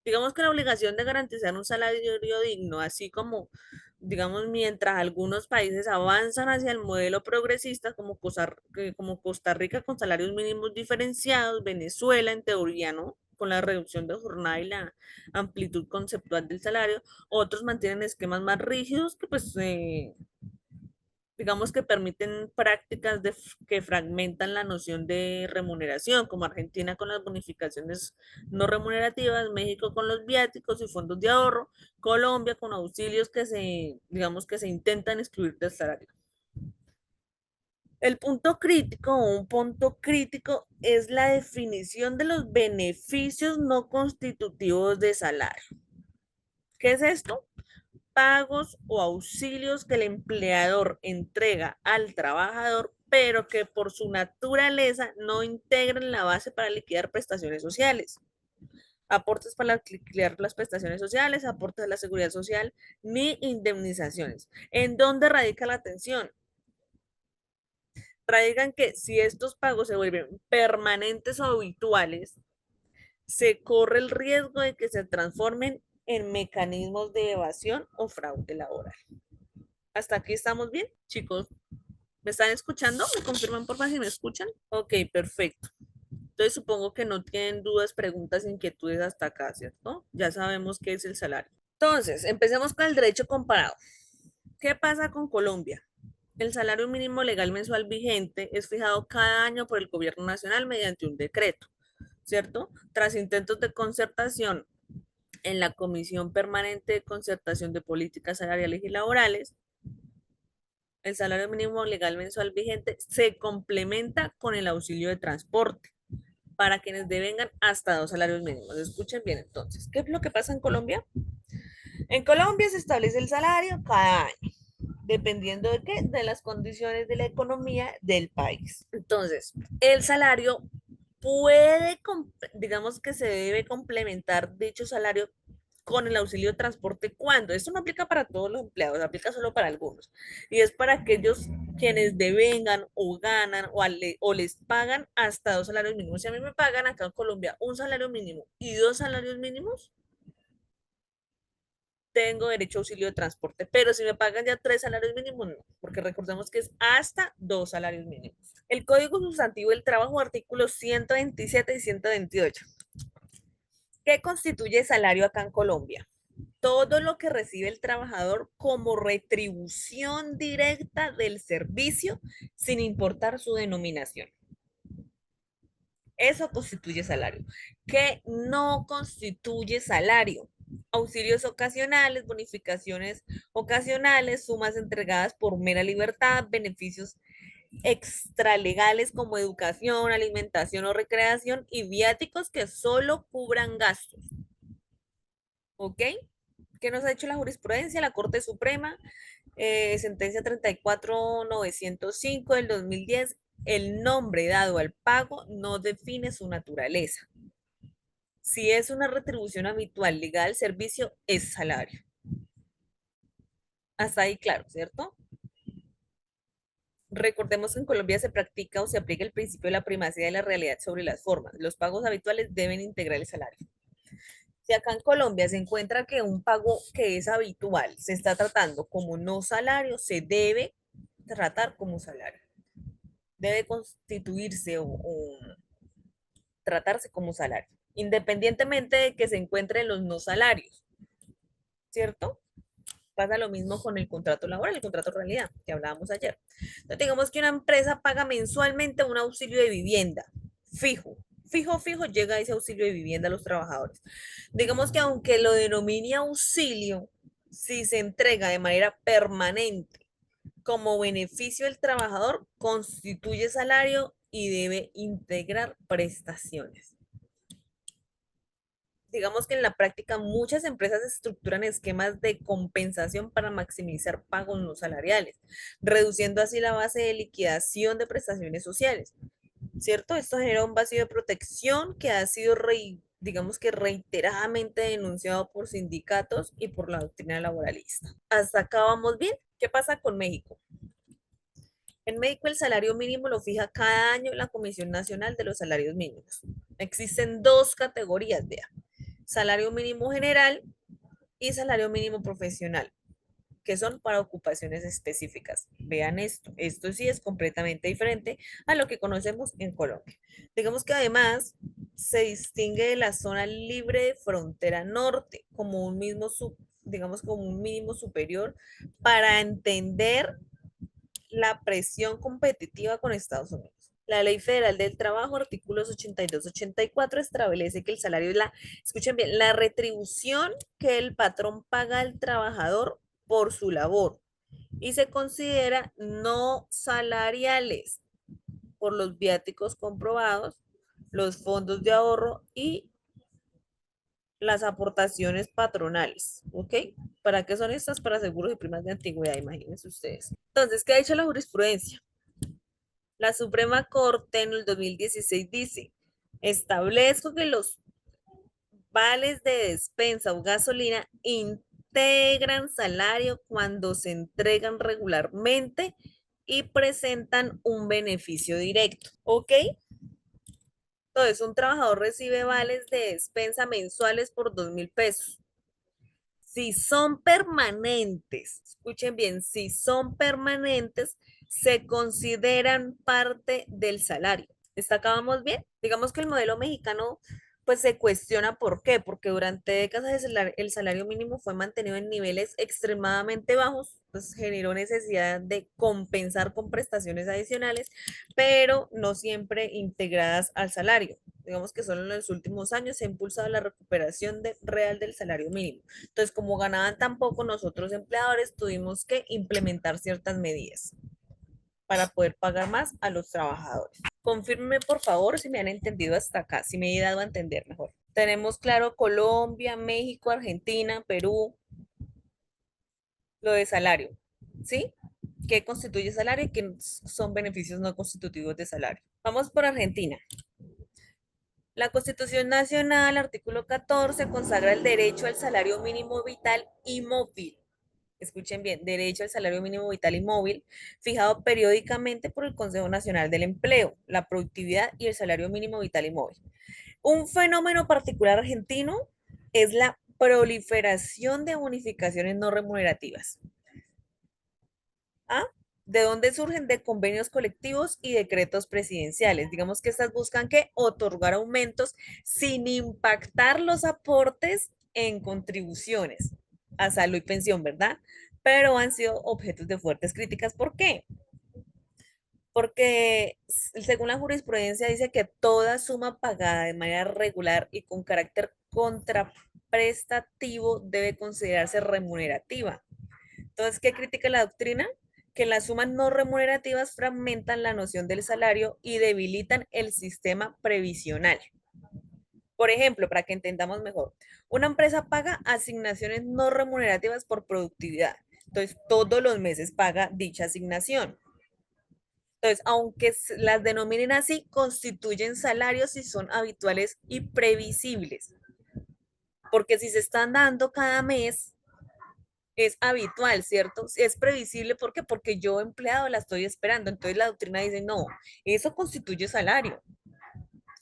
Digamos que la obligación de garantizar un salario digno, así como, digamos, mientras algunos países avanzan hacia el modelo progresista, como Costa Rica con salarios mínimos diferenciados, Venezuela en teoría, ¿no? Con la reducción de jornada y la amplitud conceptual del salario, otros mantienen esquemas más rígidos que pues digamos que permiten prácticas que fragmentan la noción de remuneración, como Argentina con las bonificaciones no remunerativas, México con los viáticos y fondos de ahorro, Colombia con auxilios que digamos que se intentan excluir del salario. El punto crítico o un punto crítico es la definición de los beneficios no constitutivos de salario. ¿Qué es esto? Pagos o auxilios que el empleador entrega al trabajador, pero que por su naturaleza no integran la base para liquidar prestaciones sociales. Aportes para liquidar las prestaciones sociales, aportes a la seguridad social, ni indemnizaciones. ¿En dónde radica la tensión? traigan que si estos pagos se vuelven permanentes o habituales, se corre el riesgo de que se transformen en mecanismos de evasión o fraude laboral. ¿Hasta aquí estamos bien, chicos? ¿Me están escuchando? ¿Me confirman por favor si me escuchan? Ok, perfecto. Entonces supongo que no tienen dudas, preguntas, inquietudes hasta acá, ¿cierto? Ya sabemos qué es el salario. Entonces, empecemos con el derecho comparado. ¿Qué pasa con Colombia? El salario mínimo legal mensual vigente es fijado cada año por el gobierno nacional mediante un decreto, ¿cierto? Tras intentos de concertación en la Comisión Permanente de Concertación de Políticas Salariales y Laborales, el salario mínimo legal mensual vigente se complementa con el auxilio de transporte para quienes devengan hasta 2 salarios mínimos. Escuchen bien entonces, ¿qué es lo que pasa en Colombia? En Colombia se establece el salario cada año, dependiendo de qué, de las condiciones de la economía del país. Entonces, el salario puede, digamos que se debe complementar dicho salario con el auxilio de transporte cuando. Esto no aplica para todos los empleados, aplica solo para algunos. Y es para aquellos quienes devengan o ganan o les pagan hasta 2 salarios mínimos. Si a mí me pagan acá en Colombia un salario mínimo y 2 salarios mínimos, tengo derecho a auxilio de transporte, pero si me pagan ya 3 salarios mínimos, no, porque recordemos que es hasta 2 salarios mínimos. El Código Sustantivo del Trabajo, artículos 127 y 128. ¿Qué constituye salario acá en Colombia? Todo lo que recibe el trabajador como retribución directa del servicio, sin importar su denominación. Eso constituye salario. ¿Qué no constituye salario? Auxilios ocasionales, bonificaciones ocasionales, sumas entregadas por mera libertad, beneficios extralegales como educación, alimentación o recreación y viáticos que solo cubran gastos. ¿Ok? ¿Qué nos ha hecho la jurisprudencia? La Corte Suprema, sentencia 34905 del 2010, el nombre dado al pago no define su naturaleza. Si es una retribución habitual ligada al servicio, es salario. Hasta ahí claro, ¿cierto? Recordemos que en Colombia se practica o se aplica el principio de la primacía de la realidad sobre las formas. Los pagos habituales deben integrar el salario. Si acá en Colombia se encuentra que un pago que es habitual se está tratando como no salario, se debe tratar como salario. Debe constituirse o tratarse como salario, independientemente de que se encuentre en los no salarios, ¿cierto? Pasa lo mismo con el contrato laboral, el contrato de realidad, que hablábamos ayer. Entonces, digamos que una empresa paga mensualmente un auxilio de vivienda fijo. Fijo, llega ese auxilio de vivienda a los trabajadores. Digamos que aunque lo denomine auxilio, si se entrega de manera permanente como beneficio del trabajador, constituye salario y debe integrar prestaciones. Digamos que en la práctica muchas empresas estructuran esquemas de compensación para maximizar pagos no salariales, reduciendo así la base de liquidación de prestaciones sociales, ¿cierto? Esto genera un vacío de protección que ha sido, digamos que reiteradamente denunciado por sindicatos y por la doctrina laboralista. Hasta acá vamos bien. ¿Qué pasa con México? En México el salario mínimo lo fija cada año la Comisión Nacional de los Salarios Mínimos. Existen dos categorías, vea, salario mínimo general y salario mínimo profesional, que son para ocupaciones específicas. Vean esto sí es completamente diferente a lo que conocemos en Colombia. Digamos que además se distingue de la zona libre de frontera norte como un mismo digamos como un mínimo superior para entender la presión competitiva con Estados Unidos. La Ley Federal del Trabajo, artículos 82-84, establece que el salario es escuchen bien, la retribución que el patrón paga al trabajador por su labor y se considera no salariales por los viáticos comprobados, los fondos de ahorro y las aportaciones patronales, ¿ok? ¿Para qué son estas? Para seguros y primas de antigüedad, imagínense ustedes. Entonces, ¿qué ha dicho la jurisprudencia? La Suprema Corte en el 2016 dice, establezco que los vales de despensa o gasolina integran salario cuando se entregan regularmente y presentan un beneficio directo, ¿ok? Entonces, un trabajador recibe vales de despensa mensuales por 2.000 pesos. Si son permanentes, escuchen bien, si son permanentes, se consideran parte del salario. ¿Está acabamos bien? Digamos que el modelo mexicano pues se cuestiona por qué, porque durante décadas el salario mínimo fue mantenido en niveles extremadamente bajos, pues generó necesidad de compensar con prestaciones adicionales, pero no siempre integradas al salario. Digamos que solo en los últimos años se ha impulsado la recuperación real del salario mínimo. Entonces, como ganaban tan poco, nosotros empleadores tuvimos que implementar ciertas medidas para poder pagar más a los trabajadores. Confírmeme, por favor, si me han entendido hasta acá, si me he dado a entender mejor. Tenemos claro Colombia, México, Argentina, Perú, lo de salario, ¿sí? ¿Qué constituye salario y qué son beneficios no constitutivos de salario? Vamos por Argentina. La Constitución Nacional, artículo 14, consagra el derecho al salario mínimo vital y móvil. Escuchen bien, derecho al salario mínimo vital y móvil, fijado periódicamente por el Consejo Nacional del Empleo, la productividad y el salario mínimo vital y móvil. Un fenómeno particular argentino es la proliferación de bonificaciones no remunerativas. ¿Ah? ¿De dónde surgen? De convenios colectivos y decretos presidenciales. Digamos que estas buscan que otorgar aumentos sin impactar los aportes en contribuciones a salud y pensión, ¿verdad? Pero han sido objetos de fuertes críticas. ¿Por qué? Porque según la jurisprudencia dice que toda suma pagada de manera regular y con carácter contraprestativo debe considerarse remunerativa. Entonces, ¿qué critica la doctrina? Que las sumas no remunerativas fragmentan la noción del salario y debilitan el sistema previsional. Por ejemplo, para que entendamos mejor, una empresa paga asignaciones no remunerativas por productividad. Entonces, todos los meses paga dicha asignación. Entonces, aunque las denominen así, constituyen salarios y son habituales y previsibles. Porque si se están dando cada mes, es habitual, ¿cierto? Es previsible, ¿por qué? Porque yo empleado la estoy esperando. Entonces la doctrina dice, no, eso constituye salario.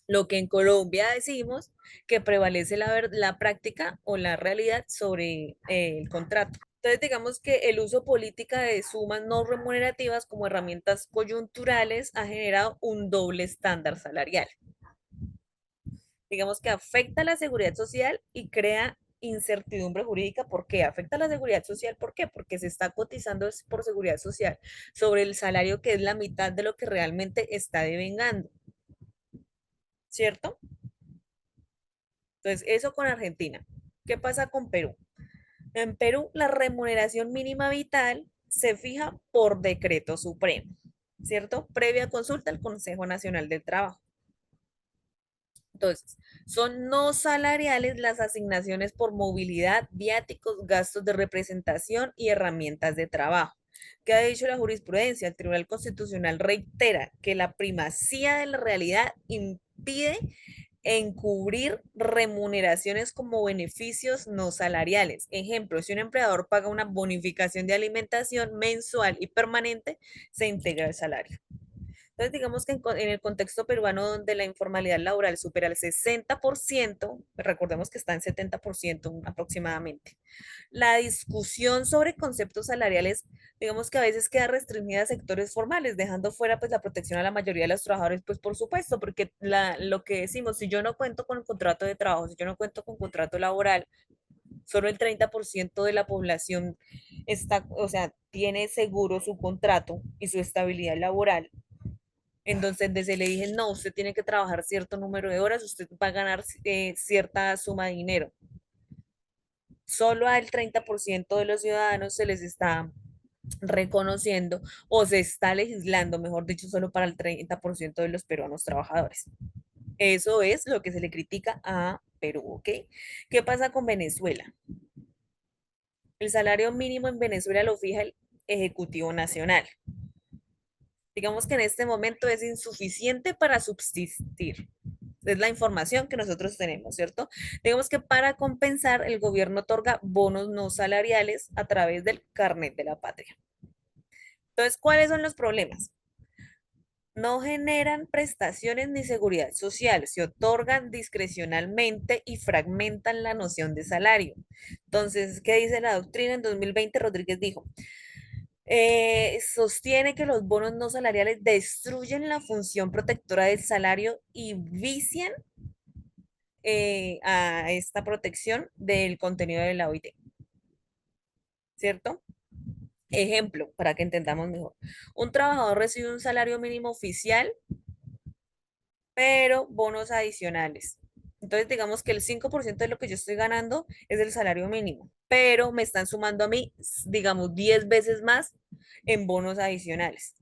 Lo que en Colombia decimos que prevalece la práctica o la realidad sobre el contrato. Entonces, digamos que el uso política de sumas no remunerativas como herramientas coyunturales ha generado un doble estándar salarial. Digamos que afecta a la seguridad social y crea incertidumbre jurídica. ¿Por qué? Afecta a la seguridad social. ¿Por qué? Porque se está cotizando por seguridad social sobre el salario que es la mitad de lo que realmente está devengando. ¿Cierto? Entonces, eso con Argentina. ¿Qué pasa con Perú? En Perú, la remuneración mínima vital se fija por decreto supremo, ¿cierto? Previa consulta al Consejo Nacional del Trabajo. Entonces, son no salariales las asignaciones por movilidad, viáticos, gastos de representación y herramientas de trabajo. ¿Qué ha dicho la jurisprudencia? El Tribunal Constitucional reitera que la primacía de la realidad impide encubrir remuneraciones como beneficios no salariales. Ejemplo, si un empleador paga una bonificación de alimentación mensual y permanente, se integra el salario. Entonces, digamos que en el contexto peruano donde la informalidad laboral supera el 60%, recordemos que está en 70% aproximadamente, la discusión sobre conceptos salariales, digamos que a veces queda restringida a sectores formales, dejando fuera pues la protección a la mayoría de los trabajadores, pues por supuesto, porque lo que decimos, si yo no cuento con contrato de trabajo, si yo no cuento con contrato laboral, solo el 30% de la población está, o sea, tiene seguro su contrato y su estabilidad laboral. Entonces, desde le dije, no, usted tiene que trabajar cierto número de horas, usted va a ganar cierta suma de dinero. Solo al 30% de los ciudadanos se les está reconociendo o se está legislando, mejor dicho, solo para el 30% de los peruanos trabajadores. Eso es lo que se le critica a Perú, ¿ok? ¿Qué pasa con Venezuela? El salario mínimo en Venezuela lo fija el Ejecutivo Nacional. Digamos que en este momento es insuficiente para subsistir. Es la información que nosotros tenemos, ¿cierto? Digamos que para compensar, el gobierno otorga bonos no salariales a través del carnet de la patria. Entonces, ¿cuáles son los problemas? No generan prestaciones ni seguridad social, se otorgan discrecionalmente y fragmentan la noción de salario. Entonces, ¿qué dice la doctrina? En 2020 Rodríguez dijo, sostiene que los bonos no salariales destruyen la función protectora del salario y vician a esta protección del contenido de la OIT, ¿cierto? Ejemplo, para que entendamos mejor. Un trabajador recibe un salario mínimo oficial pero bonos adicionales. Entonces, digamos que el 5% de lo que yo estoy ganando es el salario mínimo, pero me están sumando a mí, digamos, 10 veces más en bonos adicionales.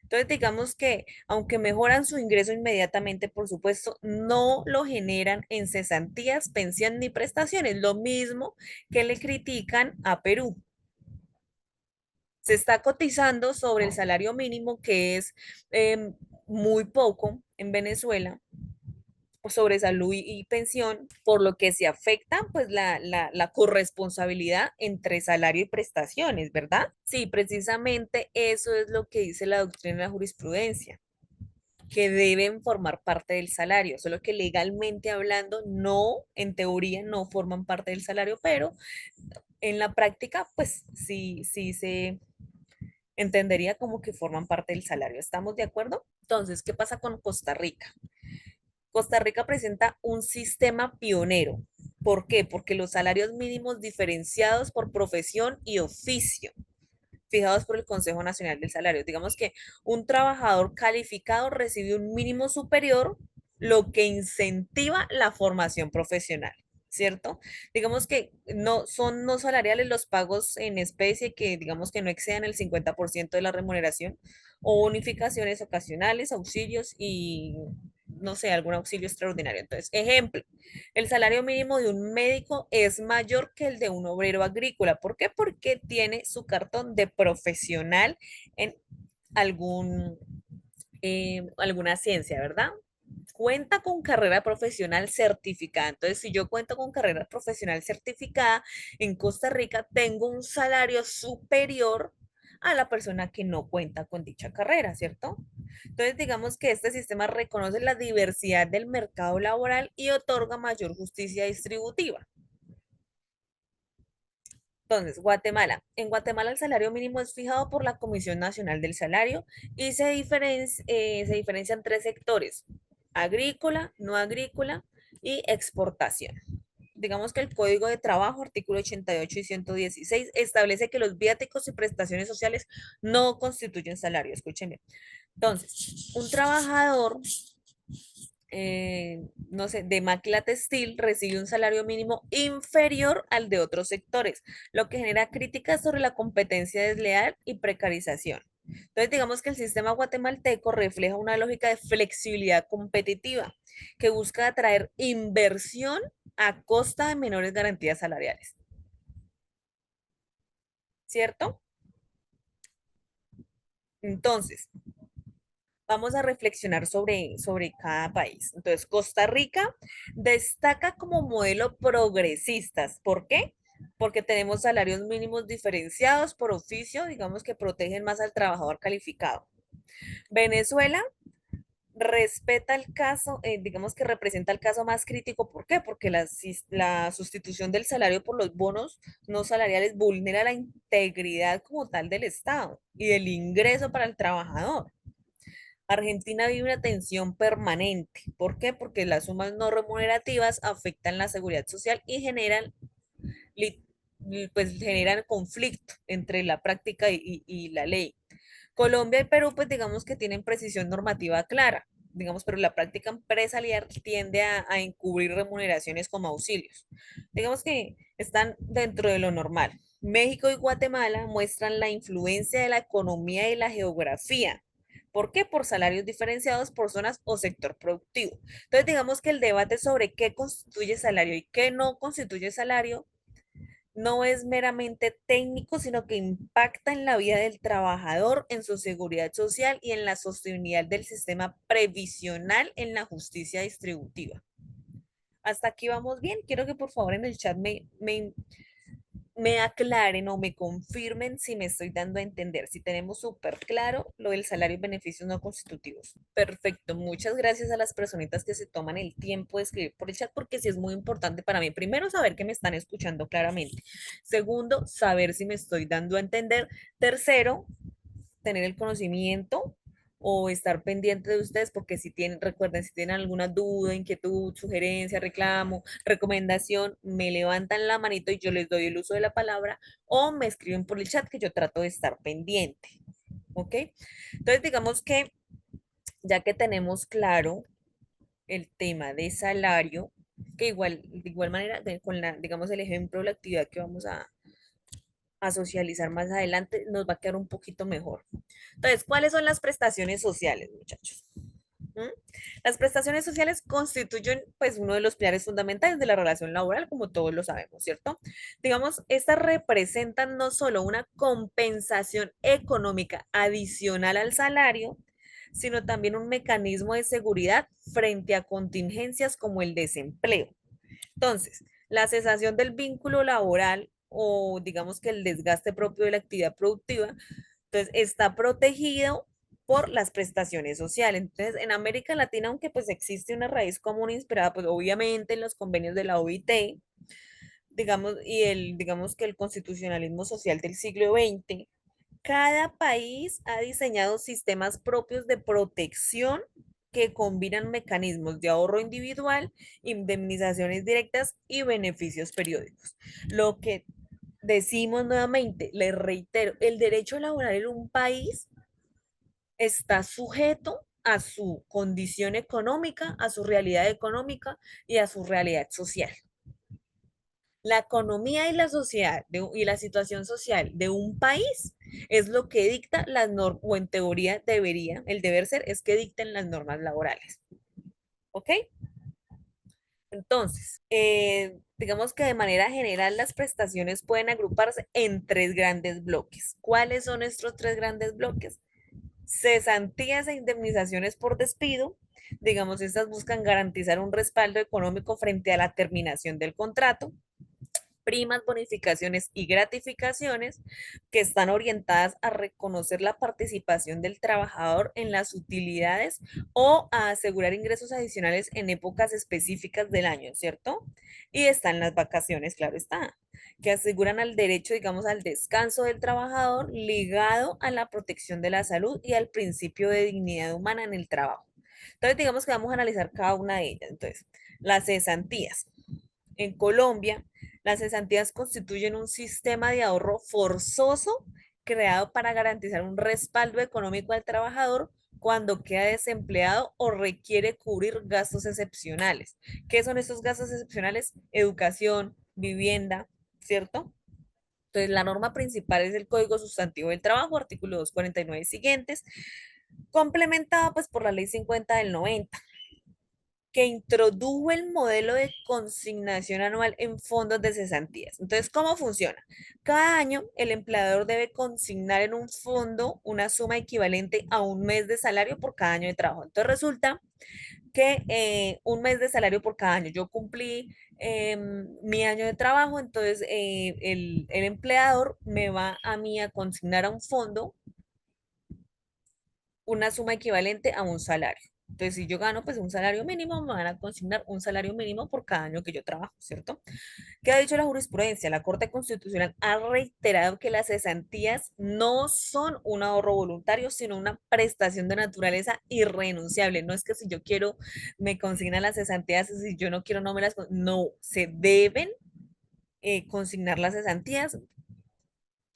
Entonces, digamos que aunque mejoran su ingreso inmediatamente, por supuesto, no lo generan en cesantías, pensión ni prestaciones, lo mismo que le critican a Perú. Se está cotizando sobre el salario mínimo, que es muy poco en Venezuela, sobre salud y pensión, por lo que se afecta pues la corresponsabilidad entre salario y prestaciones, ¿verdad? Sí, precisamente eso es lo que dice la doctrina de la jurisprudencia, que deben formar parte del salario, solo que legalmente hablando, no, en teoría no forman parte del salario, pero en la práctica, pues sí, sí se entendería como que forman parte del salario. ¿Estamos de acuerdo? Entonces, ¿qué pasa con Costa Rica? Costa Rica presenta un sistema pionero. ¿Por qué? Porque los salarios mínimos diferenciados por profesión y oficio, fijados por el Consejo Nacional del Salario. Digamos que un trabajador calificado recibe un mínimo superior, lo que incentiva la formación profesional. ¿Cierto? Digamos que no son no salariales los pagos en especie que digamos que no excedan el 50% de la remuneración o bonificaciones ocasionales, auxilios y no sé, algún auxilio extraordinario. Entonces, ejemplo, el salario mínimo de un médico es mayor que el de un obrero agrícola. ¿Por qué? Porque tiene su cartón de profesional en algún, alguna ciencia, ¿verdad? Cuenta con carrera profesional certificada. Entonces, si yo cuento con carrera profesional certificada en Costa Rica, tengo un salario superior a la persona que no cuenta con dicha carrera, ¿cierto? Entonces, digamos que este sistema reconoce la diversidad del mercado laboral y otorga mayor justicia distributiva. Entonces, Guatemala. En Guatemala el salario mínimo es fijado por la Comisión Nacional del Salario y se diferencian tres sectores: agrícola, no agrícola y exportación. Digamos que el Código de Trabajo, artículo 88 y 116, establece que los viáticos y prestaciones sociales no constituyen salario. Escúchenme. Entonces, un trabajador no sé, de máquila textil recibe un salario mínimo inferior al de otros sectores, lo que genera críticas sobre la competencia desleal y precarización. Entonces, digamos que el sistema guatemalteco refleja una lógica de flexibilidad competitiva que busca atraer inversión a costa de menores garantías salariales, ¿cierto? Entonces, vamos a reflexionar sobre cada país. Entonces, Costa Rica destaca como modelo progresistas. ¿Por qué? Porque tenemos salarios mínimos diferenciados por oficio, digamos que protegen más al trabajador calificado. Venezuela respeta el caso, digamos que representa el caso más crítico. ¿Por qué? Porque la sustitución del salario por los bonos no salariales vulnera la integridad como tal del Estado y del ingreso para el trabajador. Argentina vive una tensión permanente. ¿Por qué? Porque las sumas no remunerativas afectan la seguridad social y generan conflicto entre la práctica y la ley. Colombia y Perú, pues digamos que tienen precisión normativa clara, digamos, pero la práctica empresarial tiende a encubrir remuneraciones como auxilios. Digamos que están dentro de lo normal. México y Guatemala muestran la influencia de la economía y la geografía. ¿Por qué? Por salarios diferenciados por zonas o sector productivo. Entonces, digamos que el debate sobre qué constituye salario y qué no constituye salario no es meramente técnico, sino que impacta en la vida del trabajador, en su seguridad social y en la sostenibilidad del sistema previsional en la justicia distributiva. Hasta aquí vamos bien. Quiero que por favor en el chat me aclaren o me confirmen si me estoy dando a entender, si tenemos súper claro lo del salario y beneficios no constitutivos. Perfecto, muchas gracias a las personitas que se toman el tiempo de escribir por el chat porque sí es muy importante para mí. Primero, saber que me están escuchando claramente. Segundo, saber si me estoy dando a entender. Tercero, tener el conocimiento o estar pendiente de ustedes, porque si tienen, recuerden, si tienen alguna duda, inquietud, sugerencia, reclamo, recomendación, me levantan la manito y yo les doy el uso de la palabra o me escriben por el chat que yo trato de estar pendiente. ¿Ok? Entonces, digamos que ya que tenemos claro el tema de salario, que igual, de igual manera, con la, digamos, el ejemplo de la actividad que vamos a socializar más adelante, nos va a quedar un poquito mejor. Entonces, ¿cuáles son las prestaciones sociales, muchachos? ¿Mm? Las prestaciones sociales constituyen pues uno de los pilares fundamentales de la relación laboral, como todos lo sabemos, ¿cierto? Digamos, estas representan no solo una compensación económica adicional al salario, sino también un mecanismo de seguridad frente a contingencias como el desempleo. Entonces, la cesación del vínculo laboral o digamos que el desgaste propio de la actividad productiva entonces, está protegido por las prestaciones sociales. Entonces, en América Latina, aunque pues existe una raíz común inspirada, pues obviamente en los convenios de la OIT, digamos, y digamos que el constitucionalismo social del siglo XX, cada país ha diseñado sistemas propios de protección que combinan mecanismos de ahorro individual, indemnizaciones directas y beneficios periódicos. Lo que decimos nuevamente, les reitero, el derecho laboral en un país está sujeto a su condición económica, a su realidad económica y a su realidad social. La economía y la sociedad y la situación social de un país es lo que dicta las normas, o en teoría debería, el deber ser es que dicten las normas laborales. ¿Ok? Entonces, digamos que de manera general las prestaciones pueden agruparse en tres grandes bloques. ¿Cuáles son estos tres grandes bloques? Cesantías e indemnizaciones por despido. Digamos, estas buscan garantizar un respaldo económico frente a la terminación del contrato. Primas, bonificaciones y gratificaciones que están orientadas a reconocer la participación del trabajador en las utilidades o a asegurar ingresos adicionales en épocas específicas del año, ¿cierto? Y están las vacaciones, claro está, que aseguran al derecho, digamos, al descanso del trabajador ligado a la protección de la salud y al principio de dignidad humana en el trabajo. Entonces, digamos que vamos a analizar cada una de ellas. Entonces, las cesantías. En Colombia, las cesantías constituyen un sistema de ahorro forzoso creado para garantizar un respaldo económico al trabajador cuando queda desempleado o requiere cubrir gastos excepcionales. ¿Qué son estos gastos excepcionales? Educación, vivienda, ¿cierto? Entonces, la norma principal es el Código Sustantivo del Trabajo, artículo 249 y siguientes, complementada pues por la Ley 50 del 90 que introdujo el modelo de consignación anual en fondos de cesantías. Entonces, ¿cómo funciona? Cada año el empleador debe consignar en un fondo una suma equivalente a un mes de salario por cada año de trabajo. Entonces, resulta que un mes de salario por cada año. Yo cumplí mi año de trabajo, entonces el empleador me va a mí a consignar a un fondo una suma equivalente a un salario. Entonces, si yo gano pues un salario mínimo, me van a consignar un salario mínimo por cada año que yo trabajo, ¿cierto? ¿Qué ha dicho la jurisprudencia? La Corte Constitucional ha reiterado que las cesantías no son un ahorro voluntario, sino una prestación de naturaleza irrenunciable. No es que si yo quiero me consignan las cesantías, si yo no quiero no me las... No, se deben consignar las cesantías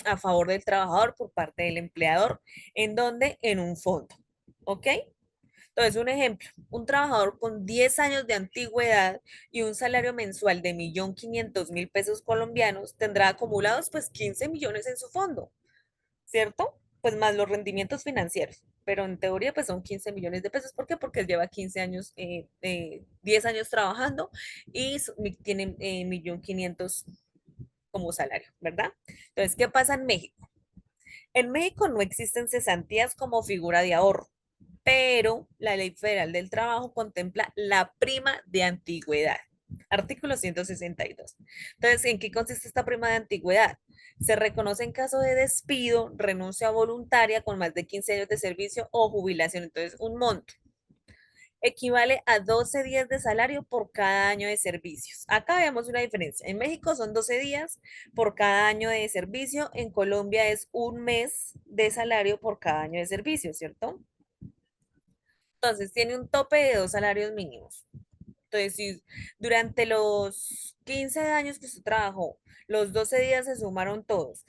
a favor del trabajador por parte del empleador. ¿En dónde? En un fondo. ¿Ok? Entonces, un ejemplo, un trabajador con 10 años de antigüedad y un salario mensual de 1.500.000 pesos colombianos tendrá acumulados pues 15 millones en su fondo, ¿cierto? Pues más los rendimientos financieros, pero en teoría pues son 15 millones de pesos. ¿Por qué? Porque él lleva 15 años, 10 años trabajando y tiene 1.500.000 como salario, ¿verdad? Entonces, ¿qué pasa en México? En México no existen cesantías como figura de ahorro, pero la Ley Federal del Trabajo contempla la prima de antigüedad. Artículo 162. Entonces, ¿en qué consiste esta prima de antigüedad? Se reconoce en caso de despido, renuncia voluntaria con más de 15 años de servicio o jubilación. Entonces, un monto equivale a 12 días de salario por cada año de servicios. Acá vemos una diferencia. En México son 12 días por cada año de servicio. En Colombia es un mes de salario por cada año de servicio, ¿cierto? Entonces, tiene un tope de 2 salarios mínimos. Entonces, si durante los 15 años que usted trabajó, los 12 días se sumaron todos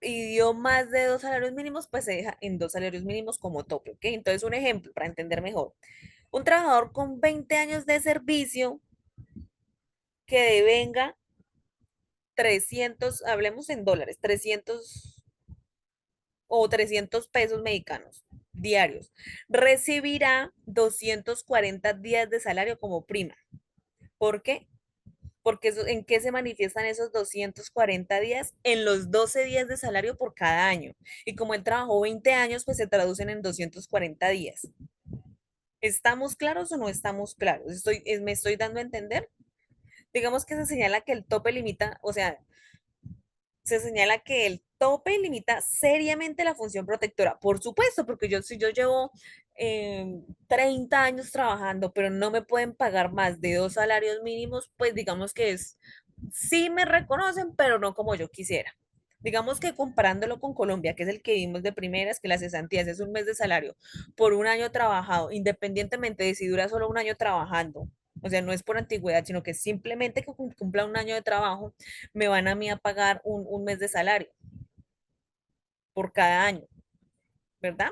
y dio más de 2 salarios mínimos, pues se deja en 2 salarios mínimos como tope, ¿ok? Entonces, un ejemplo para entender mejor. Un trabajador con 20 años de servicio que devenga 300, hablemos en dólares, 300 o 300 pesos mexicanos diarios, recibirá 240 días de salario como prima. ¿Por qué? Porque eso, ¿en qué se manifiestan esos 240 días? En los 12 días de salario por cada año. Y como él trabajó 20 años, pues se traducen en 240 días. ¿Estamos claros o no estamos claros? ¿Me estoy dando a entender? Digamos que se señala que el tope limita, o sea, se señala que el tope limita seriamente la función protectora. Por supuesto, porque si yo llevo 30 años trabajando, pero no me pueden pagar más de 2 salarios mínimos, pues digamos que sí me reconocen, pero no como yo quisiera. Digamos que comparándolo con Colombia, que es el que vimos de primeras, que las cesantías es un mes de salario por un año trabajado, independientemente de si dura solo un año trabajando, o sea, no es por antigüedad, sino que simplemente que cumpla un año de trabajo, me van a mí a pagar un mes de salario por cada año, ¿verdad?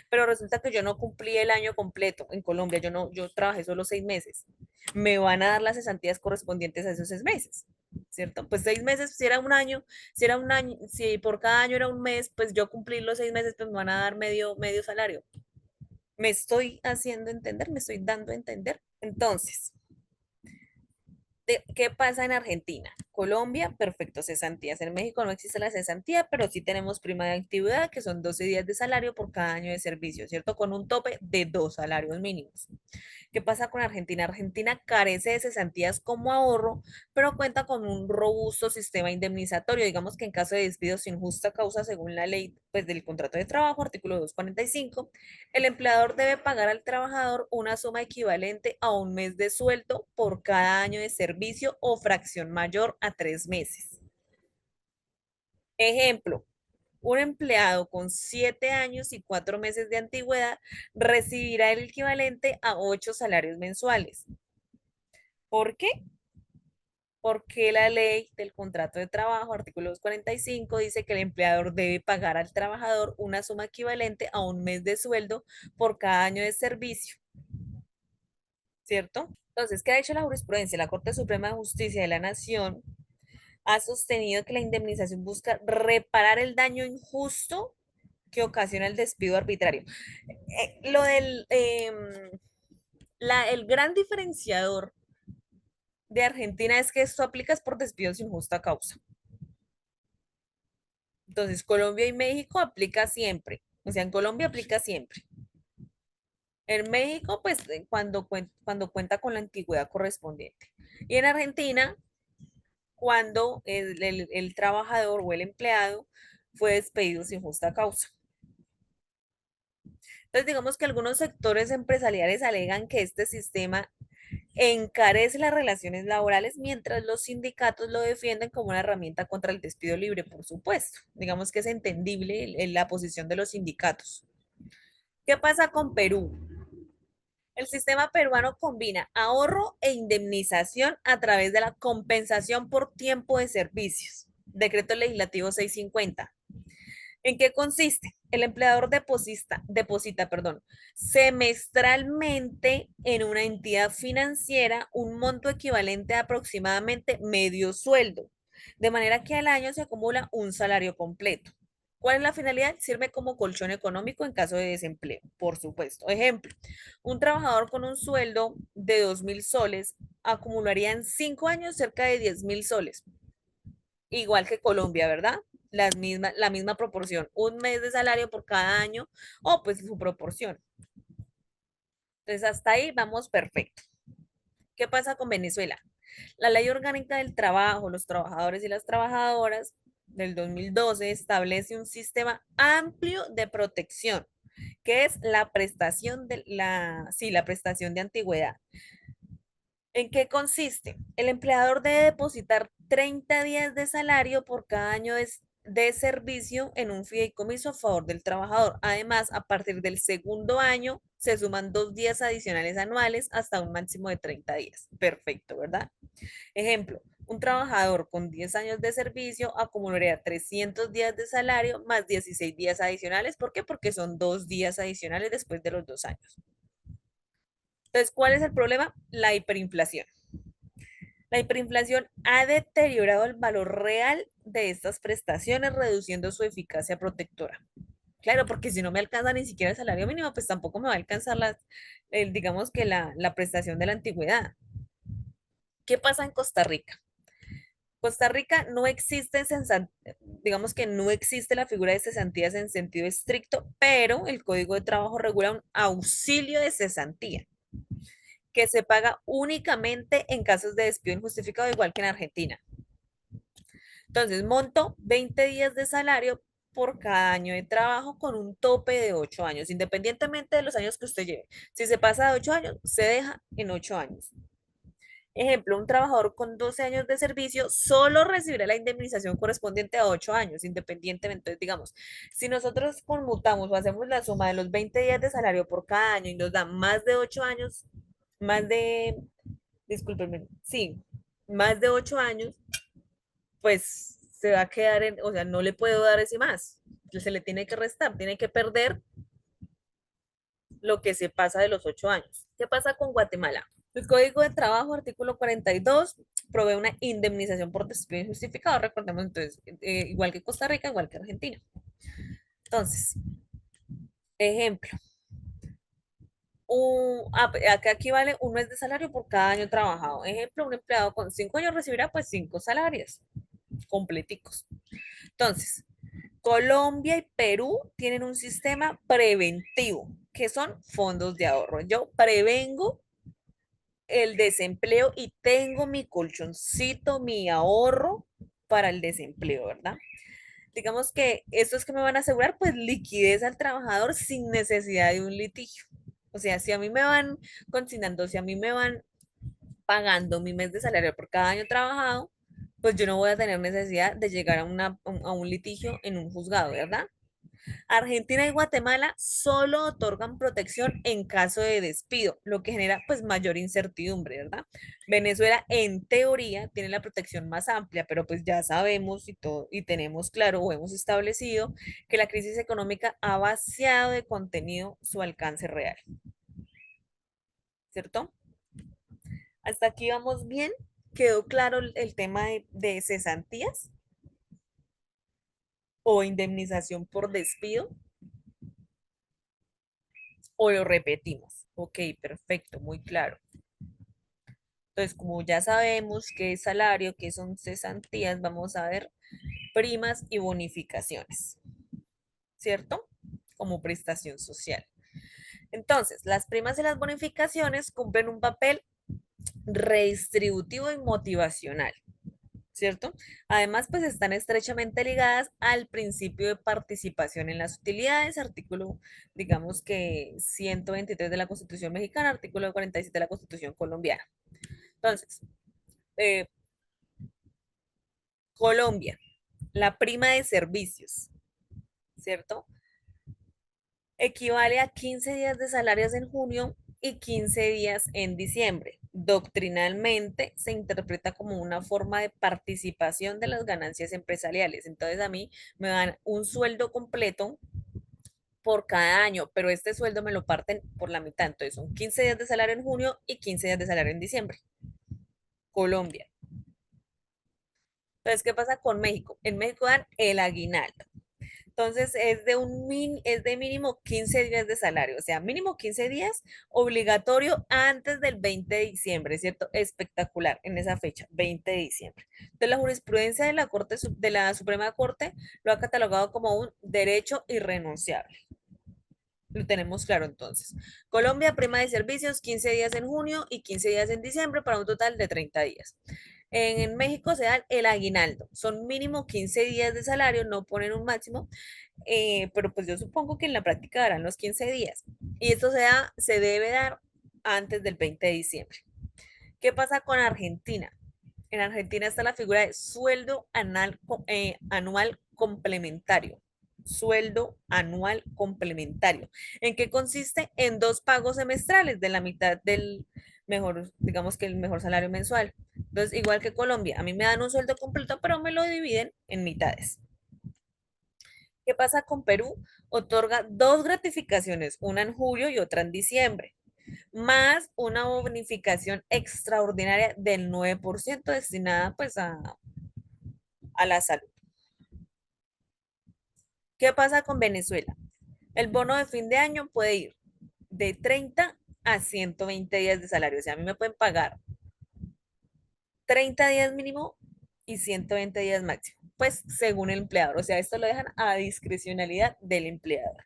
Pero resulta que yo no cumplí el año completo en Colombia, yo trabajé solo 6 meses. Me van a dar las cesantías correspondientes a esos 6 meses, ¿cierto? Pues 6 meses, si era un año, si por cada año era un mes, pues yo cumplí los 6 meses, pues me van a dar medio salario. Me estoy haciendo entender, me estoy dando a entender. Entonces, ¿qué pasa en Argentina? Colombia, perfecto, cesantías. En México no existe la cesantía, pero sí tenemos prima de actividad, que son 12 días de salario por cada año de servicio, ¿cierto? Con un tope de 2 salarios mínimos. ¿Qué pasa con Argentina? Argentina carece de cesantías como ahorro, pero cuenta con un robusto sistema indemnizatorio. Digamos que en caso de despido sin justa causa, según la ley pues, del contrato de trabajo, artículo 245, el empleador debe pagar al trabajador una suma equivalente a un mes de sueldo por cada año de servicio o fracción mayor a 3 meses. Ejemplo, un empleado con 7 años y 4 meses de antigüedad recibirá el equivalente a 8 salarios mensuales. ¿Por qué? Porque la ley del contrato de trabajo, artículo 245, dice que el empleador debe pagar al trabajador una suma equivalente a un mes de sueldo por cada año de servicio, ¿cierto? Entonces, ¿qué ha hecho la jurisprudencia? La Corte Suprema de Justicia de la Nación ha sostenido que la indemnización busca reparar el daño injusto que ocasiona el despido arbitrario. Lo del, el gran diferenciador de Argentina es que esto aplica por despido sin justa causa. Entonces, Colombia y México aplica siempre. O sea, en Colombia aplica siempre. En México, pues, cuando cuenta con la antigüedad correspondiente. Y en Argentina, cuando el trabajador o el empleado fue despedido sin justa causa. Entonces, digamos que algunos sectores empresariales alegan que este sistema encarece las relaciones laborales, mientras los sindicatos lo defienden como una herramienta contra el despido libre, por supuesto. Digamos que es entendible la posición de los sindicatos. ¿Qué pasa con Perú? El sistema peruano combina ahorro e indemnización a través de la compensación por tiempo de servicios. Decreto legislativo 650. ¿En qué consiste? El empleador deposita, semestralmente en una entidad financiera un monto equivalente a aproximadamente medio sueldo, de manera que al año se acumula un salario completo. ¿Cuál es la finalidad? Sirve como colchón económico en caso de desempleo, por supuesto. Ejemplo, un trabajador con un sueldo de 2.000 soles acumularía en 5 años cerca de 10.000 soles, igual que Colombia, ¿verdad? La misma proporción, un mes de salario por cada año, o pues su proporción. Entonces, hasta ahí vamos perfecto. ¿Qué pasa con Venezuela? La Ley Orgánica del Trabajo, los trabajadores y las trabajadoras del 2012 establece un sistema amplio de protección, que es la prestación de la prestación de antigüedad. ¿En qué consiste? El empleador debe depositar 30 días de salario por cada año de servicio en un fideicomiso a favor del trabajador. Además, a partir del segundo año se suman 2 días adicionales anuales hasta un máximo de 30 días. Perfecto, ¿verdad? Ejemplo, un trabajador con 10 años de servicio acumularía 300 días de salario más 16 días adicionales. ¿Por qué? Porque son 2 días adicionales después de los 2 años. Entonces, ¿cuál es el problema? La hiperinflación. La hiperinflación ha deteriorado el valor real de estas prestaciones, reduciendo su eficacia protectora. Claro, porque si no me alcanza ni siquiera el salario mínimo, pues tampoco me va a alcanzar digamos que la prestación de la antigüedad. ¿Qué pasa en Costa Rica? Costa Rica no existe, digamos que no existe la figura de cesantías en sentido estricto, pero el Código de Trabajo regula un auxilio de cesantía que se paga únicamente en casos de despido injustificado, igual que en Argentina. Entonces, monto 20 días de salario por cada año de trabajo con un tope de 8 años, independientemente de los años que usted lleve. Si se pasa de 8 años, se deja en 8 años. Ejemplo, un trabajador con 12 años de servicio solo recibirá la indemnización correspondiente a 8 años, independientemente. Entonces, digamos, si nosotros conmutamos o hacemos la suma de los 20 días de salario por cada año y nos da más de 8 años, más de, discúlpenme, sí, más de 8 años, pues se va a quedar en, o sea, no le puedo dar ese más. Se le tiene que restar, tiene que perder lo que se pasa de los 8 años. ¿Qué pasa con Guatemala? El Código de Trabajo, artículo 42, provee una indemnización por despido injustificado. Recordemos entonces, igual que Costa Rica, igual que Argentina. Entonces, ejemplo, acá aquí vale un mes de salario por cada año trabajado. Ejemplo, un empleado con 5 años recibirá pues 5 salarios completicos. Entonces, Colombia y Perú tienen un sistema preventivo, que son fondos de ahorro. Yo prevengo el desempleo y tengo mi colchoncito, mi ahorro para el desempleo, ¿verdad? Digamos que estos que me van a asegurar, pues liquidez al trabajador sin necesidad de un litigio. O sea, si a mí me van consignando, si a mí me van pagando mi mes de salario por cada año trabajado, pues yo no voy a tener necesidad de llegar a un litigio en un juzgado, ¿verdad? Argentina y Guatemala solo otorgan protección en caso de despido, lo que genera pues mayor incertidumbre, ¿verdad? Venezuela en teoría tiene la protección más amplia, pero pues ya sabemos y todo y tenemos claro o hemos establecido que la crisis económica ha vaciado de contenido su alcance real, ¿cierto? Hasta aquí vamos bien. ¿Quedó claro el tema de cesantías o indemnización por despido? ¿O lo repetimos? Ok, perfecto, muy claro. Entonces, como ya sabemos qué es salario, qué son cesantías, vamos a ver primas y bonificaciones, ¿cierto? Como prestación social. Entonces, las primas y las bonificaciones cumplen un papel redistributivo y motivacional, ¿cierto? Además, pues están estrechamente ligadas al principio de participación en las utilidades, artículo, digamos que 123 de la Constitución mexicana, artículo 47 de la Constitución colombiana. Entonces, eh, Colombia, la prima de servicios, ¿cierto? Equivale a 15 días de salarios en junio y 15 días en diciembre. Doctrinalmente se interpreta como una forma de participación de las ganancias empresariales. Entonces a mí me dan un sueldo completo por cada año, pero este sueldo me lo parten por la mitad. Entonces son 15 días de salario en junio y 15 días de salario en diciembre. Colombia. Entonces, ¿qué pasa con México? En México dan el aguinaldo. Entonces es de mínimo 15 días de salario, o sea, mínimo 15 días obligatorio antes del 20 de diciembre, ¿cierto? Espectacular en esa fecha, 20 de diciembre. Entonces la jurisprudencia de la de la Suprema Corte lo ha catalogado como un derecho irrenunciable. Lo tenemos claro entonces. Colombia, prima de servicios, 15 días en junio y 15 días en diciembre para un total de 30 días. En México se da el aguinaldo. Son mínimo 15 días de salario, no ponen un máximo, pero pues yo supongo que en la práctica darán los 15 días. Y esto se debe dar antes del 20 de diciembre. ¿Qué pasa con Argentina? En Argentina está la figura de sueldo anual complementario. Sueldo anual complementario. ¿En qué consiste? En dos pagos semestrales de la mitad del mejor, digamos que el mejor salario mensual. Entonces, igual que Colombia, a mí me dan un sueldo completo, pero me lo dividen en mitades. ¿Qué pasa con Perú? Otorga dos gratificaciones, una en julio y otra en diciembre, más una bonificación extraordinaria del 9% destinada pues a la salud. ¿Qué pasa con Venezuela? El bono de fin de año puede ir de 30 a 120 días de salario. O sea, a mí me pueden pagar 30 días mínimo y 120 días máximo. Pues según el empleador. O sea, esto lo dejan a discrecionalidad del empleador.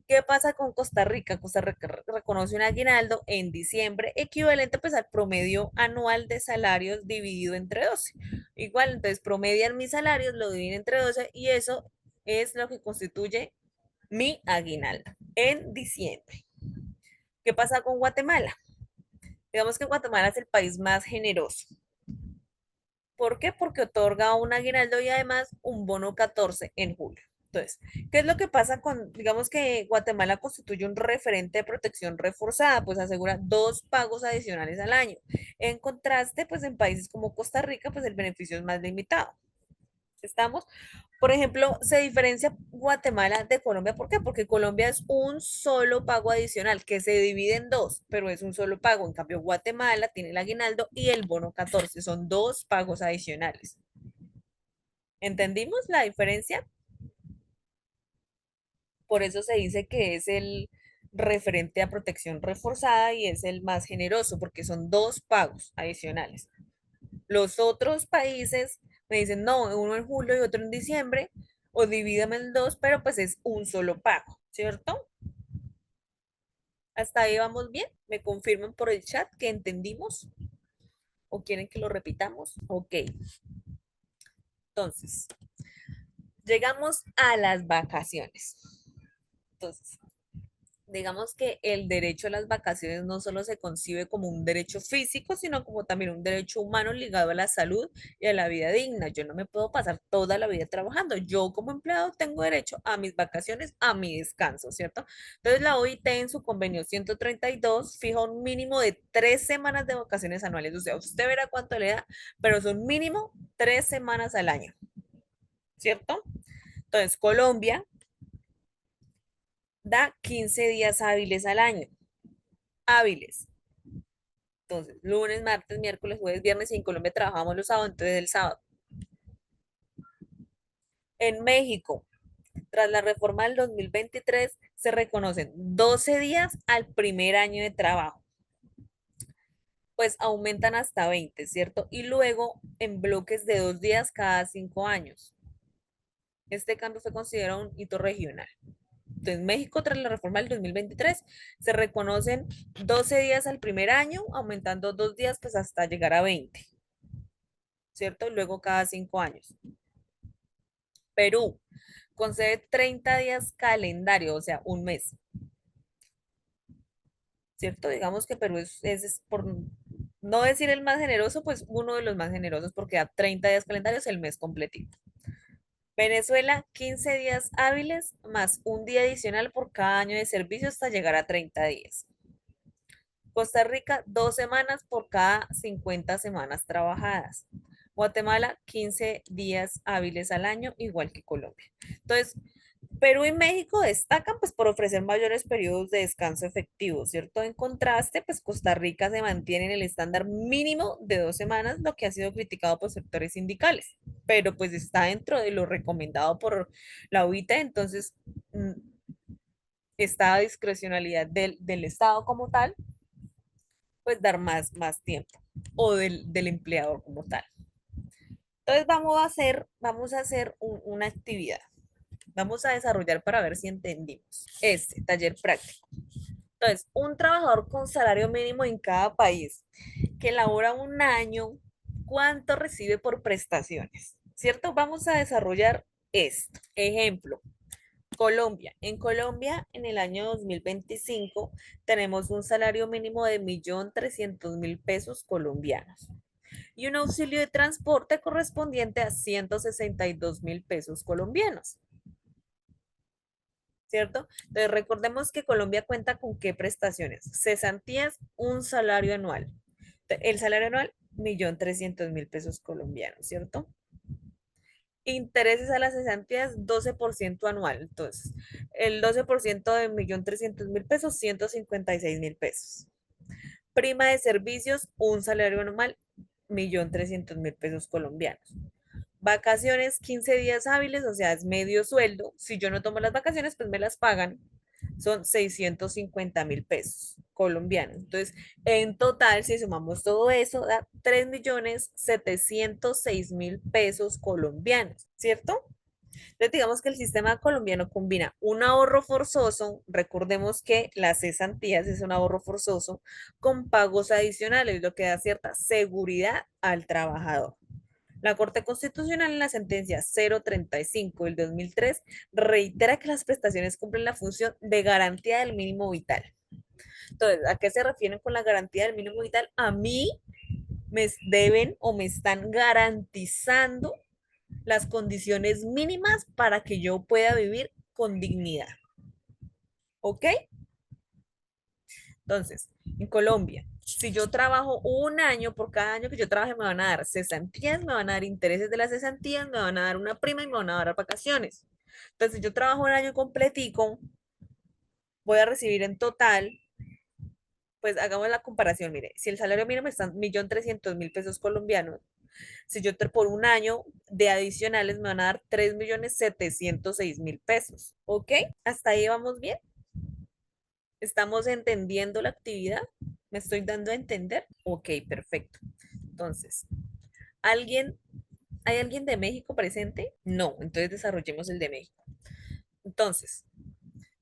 ¿Qué pasa con Costa Rica? Costa Rica reconoce un aguinaldo en diciembre equivalente pues al promedio anual de salarios dividido entre 12. Igual, entonces promedian mis salarios, lo dividen entre 12 y eso es lo que constituye mi aguinaldo en diciembre. ¿Qué pasa con Guatemala? Digamos que Guatemala es el país más generoso. ¿Por qué? Porque otorga un aguinaldo y además un bono 14 en julio. Entonces, ¿qué es lo que pasa con, digamos que Guatemala constituye un referente de protección reforzada? Pues asegura dos pagos adicionales al año. En contraste, pues en países como Costa Rica, pues el beneficio es más limitado. ¿Estamos? Por ejemplo, se diferencia Guatemala de Colombia. ¿Por qué? Porque Colombia es un solo pago adicional que se divide en dos, pero es un solo pago. En cambio, Guatemala tiene el aguinaldo y el bono 14. Son dos pagos adicionales. ¿Entendimos la diferencia? Por eso se dice que es el referente a protección reforzada y es el más generoso, porque son dos pagos adicionales. Los otros países me dicen, no, uno en julio y otro en diciembre, o divídame en dos, pero pues es un solo pago, ¿cierto? Hasta ahí vamos bien. ¿Me confirman por el chat que entendimos? ¿O quieren que lo repitamos? Ok, entonces, llegamos a las vacaciones. Entonces, digamos que el derecho a las vacaciones no solo se concibe como un derecho físico, sino como también un derecho humano ligado a la salud y a la vida digna. Yo no me puedo pasar toda la vida trabajando. Yo como empleado tengo derecho a mis vacaciones, a mi descanso, ¿cierto? Entonces la OIT en su convenio 132 fija un mínimo de 3 semanas de vacaciones anuales. O sea, usted verá cuánto le da, pero son mínimo 3 semanas al año, ¿cierto? Entonces Colombia da 15 días hábiles al año. Hábiles. Entonces, lunes, martes, miércoles, jueves, viernes y en Colombia trabajamos los sábados, entonces el sábado. En México, tras la reforma del 2023, se reconocen 12 días al primer año de trabajo, pues aumentan hasta 20, ¿cierto? Y luego en bloques de 2 días cada 5 años. Este cambio fue considerado un hito regional. Entonces, México, tras la reforma del 2023, se reconocen 12 días al primer año, aumentando 2 días pues hasta llegar a 20, ¿cierto? Luego cada 5 años. Perú concede 30 días calendario, o sea, un mes, ¿cierto? Digamos que Perú es por no decir el más generoso, pues uno de los más generosos porque da 30 días calendarios el mes completito. Venezuela, 15 días hábiles más un día adicional por cada año de servicio hasta llegar a 30 días. Costa Rica, 2 semanas por cada 50 semanas trabajadas. Guatemala, 15 días hábiles al año, igual que Colombia. Entonces, Perú y México destacan pues por ofrecer mayores periodos de descanso efectivo, ¿cierto? En contraste, pues Costa Rica se mantiene en el estándar mínimo de 2 semanas, lo que ha sido criticado por sectores sindicales, pero pues está dentro de lo recomendado por la OIT, entonces está a discrecionalidad del Estado como tal, pues dar más tiempo o del empleador como tal. Entonces vamos a hacer una actividad. Vamos a desarrollar para ver si entendimos. Este taller práctico. Entonces, un trabajador con salario mínimo en cada país que labora un año, ¿cuánto recibe por prestaciones? ¿Cierto? Vamos a desarrollar esto. Ejemplo, Colombia. En Colombia, en el año 2025, tenemos un salario mínimo de 1.300.000 pesos colombianos y un auxilio de transporte correspondiente a 162.000 pesos colombianos, ¿cierto? Entonces, recordemos que Colombia cuenta con qué prestaciones. Cesantías, un salario anual. El salario anual, 1.300.000 pesos colombianos, ¿cierto? Intereses a las cesantías, 12% anual. Entonces, el 12% de 1.300.000 pesos, 156.000 pesos. Prima de servicios, un salario anual, 1.300.000 pesos colombianos. Vacaciones, 15 días hábiles, o sea, es medio sueldo. Si yo no tomo las vacaciones, pues me las pagan. Son 650.000 pesos colombianos. Entonces, en total, si sumamos todo eso, da 3.706.000 pesos colombianos, ¿cierto? Entonces, digamos que el sistema colombiano combina un ahorro forzoso, recordemos que las cesantías es un ahorro forzoso, con pagos adicionales, lo que da cierta seguridad al trabajador. La Corte Constitucional en la sentencia 035 del 2003 reitera que las prestaciones cumplen la función de garantía del mínimo vital. Entonces, ¿a qué se refieren con la garantía del mínimo vital? A mí me deben o me están garantizando las condiciones mínimas para que yo pueda vivir con dignidad. ¿Ok? Entonces, en Colombia, si yo trabajo un año, por cada año que yo trabaje me van a dar cesantías, me van a dar intereses de las cesantías, me van a dar una prima y me van a dar vacaciones. Entonces, si yo trabajo un año completico, voy a recibir en total, pues hagamos la comparación, mire, si el salario mínimo está en 1.300.000 pesos colombianos, si yo por un año de adicionales me van a dar 3.706.000 pesos, ¿ok? Hasta ahí vamos bien. ¿Estamos entendiendo la actividad? ¿Me estoy dando a entender? Ok, perfecto. Entonces, ¿alguien, ¿hay alguien de México presente? No, entonces desarrollemos el de México. Entonces,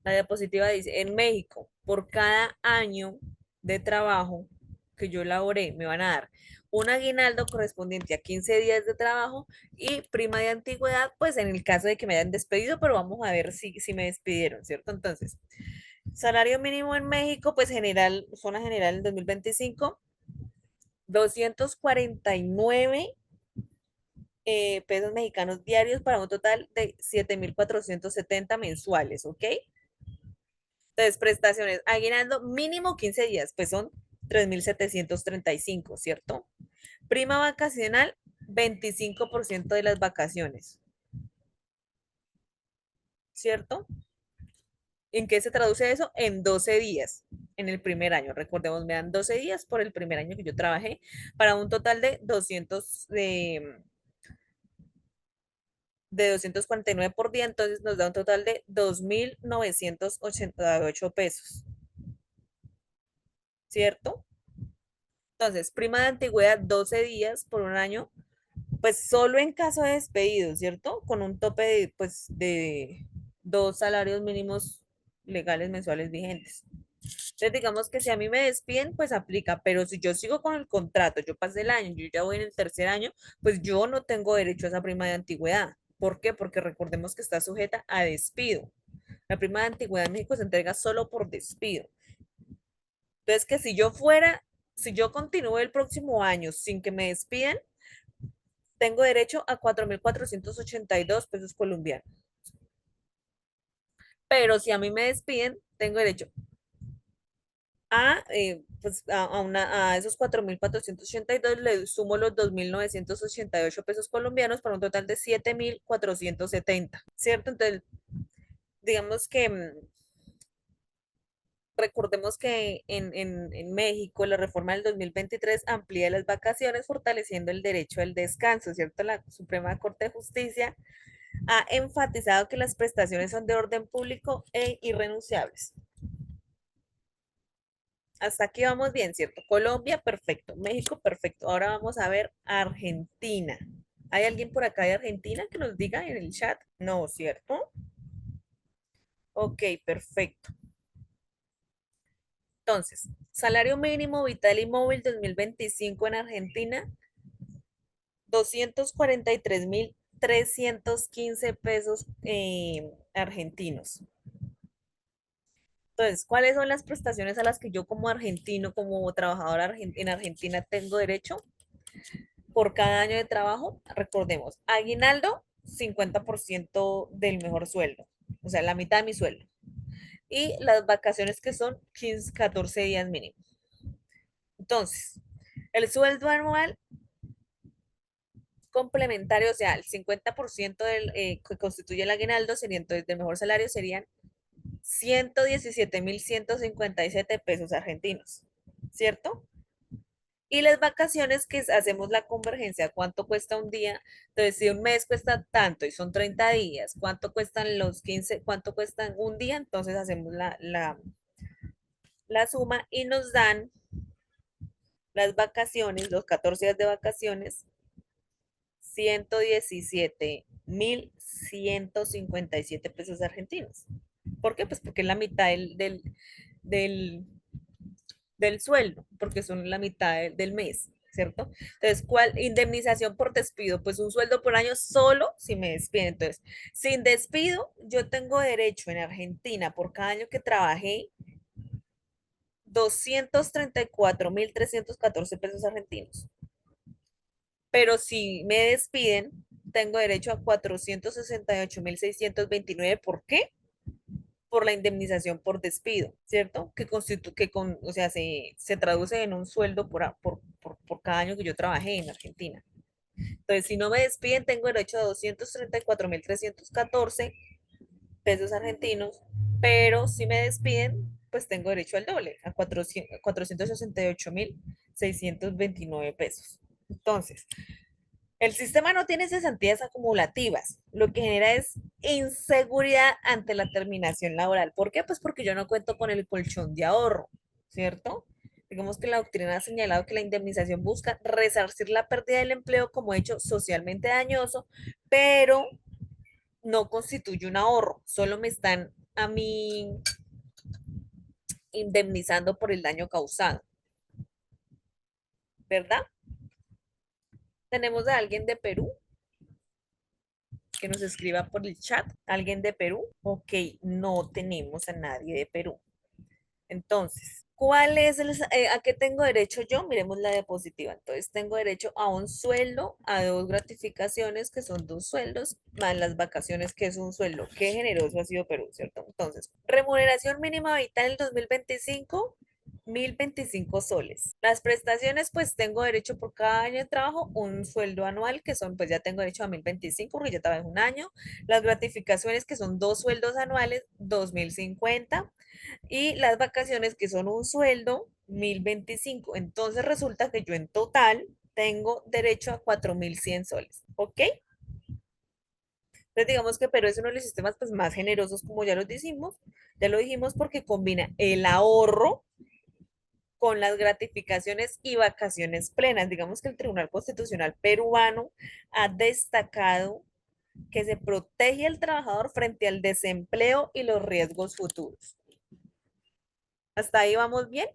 la diapositiva dice, en México, por cada año de trabajo que yo laboré, me van a dar un aguinaldo correspondiente a 15 días de trabajo y prima de antigüedad, pues en el caso de que me hayan despedido, pero vamos a ver si me despidieron, ¿cierto? Entonces, salario mínimo en México, pues general, zona general en 2025, 249 pesos mexicanos diarios para un total de 7.470 mensuales, ¿ok? Entonces, prestaciones, aguinaldo mínimo 15 días, pues son 3.735, ¿cierto? Prima vacacional, 25% de las vacaciones, ¿cierto? ¿En qué se traduce eso? En 12 días en el primer año. Recordemos, me dan 12 días por el primer año que yo trabajé para un total de 249 por día, entonces nos da un total de 2.988 pesos, ¿cierto? Entonces, prima de antigüedad 12 días por un año, pues solo en caso de despedido, ¿cierto? Con un tope de, pues, de 2 salarios mínimos legales mensuales vigentes. Entonces, digamos que si a mí me despiden, pues aplica, pero si yo sigo con el contrato, yo pasé el año, yo ya voy en el tercer año, pues yo no tengo derecho a esa prima de antigüedad. ¿Por qué? Porque recordemos que está sujeta a despido. La prima de antigüedad en México se entrega solo por despido. Entonces, que si yo continúo el próximo año sin que me despidan, tengo derecho a 4.482 pesos colombianos. Pero si a mí me despiden, tengo derecho pues a esos 4.482 le sumo los 2.988 pesos colombianos para un total de 7.470, ¿cierto? Entonces, digamos que recordemos que en México la reforma del 2023 amplía las vacaciones fortaleciendo el derecho al descanso, ¿cierto? La Suprema Corte de Justicia ha enfatizado que las prestaciones son de orden público e irrenunciables. Hasta aquí vamos bien, ¿cierto? Colombia, perfecto. México, perfecto. Ahora vamos a ver Argentina. ¿Hay alguien por acá de Argentina que nos diga en el chat? No, ¿cierto? Ok, perfecto. Entonces, salario mínimo vital y móvil 2025 en Argentina, 243.315 argentinos. Entonces, ¿cuáles son las prestaciones a las que yo como argentino, como trabajador en Argentina tengo derecho por cada año de trabajo? Recordemos, aguinaldo, 50% del mejor sueldo, o sea, la mitad de mi sueldo. Y las vacaciones que son 15, 14 días mínimo. Entonces, el sueldo anual complementario, o sea, el 50% que constituye el aguinaldo sería entonces del mejor salario serían 117.157 pesos argentinos, ¿cierto? Y las vacaciones que hacemos la convergencia, ¿cuánto cuesta un día? Entonces, si un mes cuesta tanto y son 30 días, ¿cuánto cuestan los 15? ¿Cuánto cuestan un día? Entonces hacemos la suma y nos dan las vacaciones, los 14 días de vacaciones, 117.157 pesos argentinos. ¿Por qué? Pues porque es la mitad del, del sueldo, porque son la mitad del mes, ¿cierto? Entonces, ¿cuál indemnización por despido? Pues un sueldo por año solo si me despiden. Entonces, sin despido, yo tengo derecho en Argentina por cada año que trabajé 234.314 pesos argentinos. Pero si me despiden, tengo derecho a 468.629. ¿Por qué? Por la indemnización por despido, ¿cierto? O sea, se traduce en un sueldo por cada año que yo trabajé en Argentina. Entonces, si no me despiden, tengo derecho a 234.314 pesos argentinos, pero si me despiden, pues tengo derecho al doble, a 468.629 pesos. Entonces, el sistema no tiene cesantías acumulativas, lo que genera es inseguridad ante la terminación laboral. ¿Por qué? Pues porque yo no cuento con el colchón de ahorro, ¿cierto? Digamos que la doctrina ha señalado que la indemnización busca resarcir la pérdida del empleo como hecho socialmente dañoso, pero no constituye un ahorro, solo me están a mí indemnizando por el daño causado, ¿verdad? Tenemos a alguien de Perú que nos escriba por el chat. ¿Alguien de Perú? Ok, no tenemos a nadie de Perú. Entonces, ¿a qué tengo derecho yo? Miremos la diapositiva. Entonces, tengo derecho a un sueldo, a dos gratificaciones, que son dos sueldos, más las vacaciones, que es un sueldo. Qué generoso ha sido Perú, ¿cierto? Entonces, remuneración mínima vital en el 2025, 1.025 soles. Las prestaciones, pues tengo derecho por cada año de trabajo, un sueldo anual, que son, pues ya tengo derecho a 1.025 porque ya trabajé un año. Las gratificaciones, que son dos sueldos anuales, 2.050 y las vacaciones que son un sueldo, 1.025. Entonces resulta que yo en total tengo derecho a 4.100 soles. ¿Ok? Entonces digamos que pero es uno de los sistemas pues más generosos como ya lo dijimos porque combina el ahorro con las gratificaciones y vacaciones plenas. Digamos que el Tribunal Constitucional peruano ha destacado que se protege al trabajador frente al desempleo y los riesgos futuros. ¿Hasta ahí vamos bien?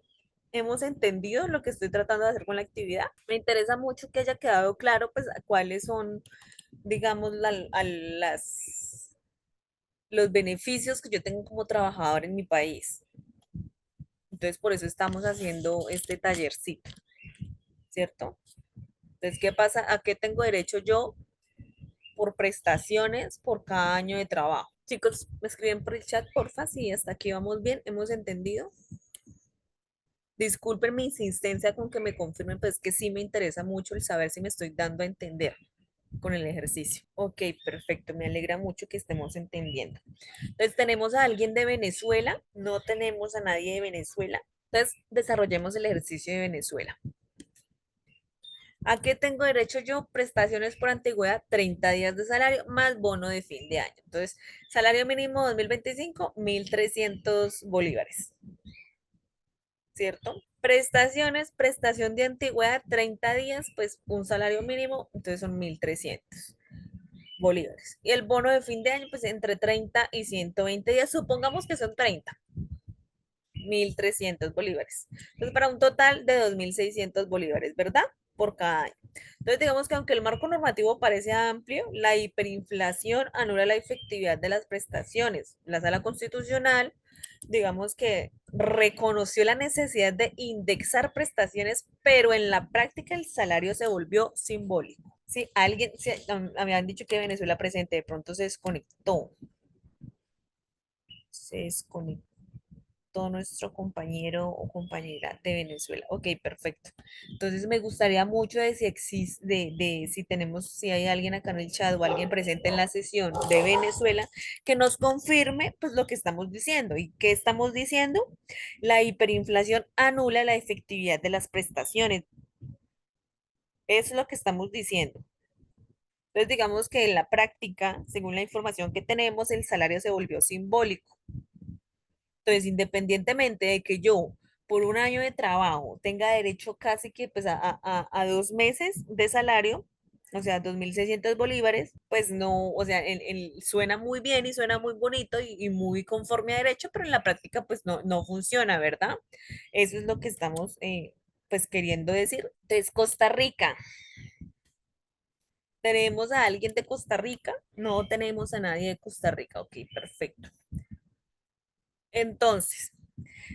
¿Hemos entendido lo que estoy tratando de hacer con la actividad? Me interesa mucho que haya quedado claro, pues, cuáles son, digamos, los beneficios que yo tengo como trabajador en mi país. Entonces, por eso estamos haciendo este tallercito, ¿cierto? Entonces, ¿qué pasa? ¿A qué tengo derecho yo por prestaciones por cada año de trabajo? Chicos, me escriben por el chat, porfa, si hasta aquí vamos bien, hemos entendido. Disculpen mi insistencia con que me confirmen, pues que sí me interesa mucho el saber si me estoy dando a entender con el ejercicio. Ok, perfecto, me alegra mucho que estemos entendiendo. Entonces, ¿tenemos a alguien de Venezuela? No tenemos a nadie de Venezuela. Entonces, desarrollemos el ejercicio de Venezuela. ¿A qué tengo derecho yo? Prestaciones por antigüedad, 30 días de salario más bono de fin de año. Entonces, salario mínimo 2025, 1.300 bolívares, ¿cierto? Prestaciones, prestación de antigüedad, 30 días, pues un salario mínimo, entonces son 1.300. bolívares. Y el bono de fin de año, pues entre 30 y 120 días, supongamos que son 30.300 bolívares. Entonces, para un total de 2.600 bolívares, ¿verdad? Por cada año. Entonces, digamos que aunque el marco normativo parece amplio, la hiperinflación anula la efectividad de las prestaciones. La Sala Constitucional, digamos que reconoció la necesidad de indexar prestaciones, pero en la práctica el salario se volvió simbólico. Sí, alguien, sí, me habían dicho que Venezuela presente, de pronto se desconectó nuestro compañero o compañera de Venezuela. Ok, perfecto. Entonces me gustaría mucho de si existe, de si tenemos, si hay alguien acá en el chat o alguien presente en la sesión de Venezuela, que nos confirme pues lo que estamos diciendo. ¿Y qué estamos diciendo? La hiperinflación anula la efectividad de las prestaciones. Eso es lo que estamos diciendo. Entonces digamos que en la práctica, según la información que tenemos, el salario se volvió simbólico. Entonces, independientemente de que yo por un año de trabajo tenga derecho casi que pues a 2 meses de salario, o sea, 2.600 bolívares, pues no, o sea, suena muy bien y suena muy bonito y muy conforme a derecho, pero en la práctica pues no funciona, ¿verdad? Eso es lo que estamos pues queriendo decir. Entonces, Costa Rica, ¿tenemos a alguien de Costa Rica? No tenemos a nadie de Costa Rica, ok, perfecto. Entonces,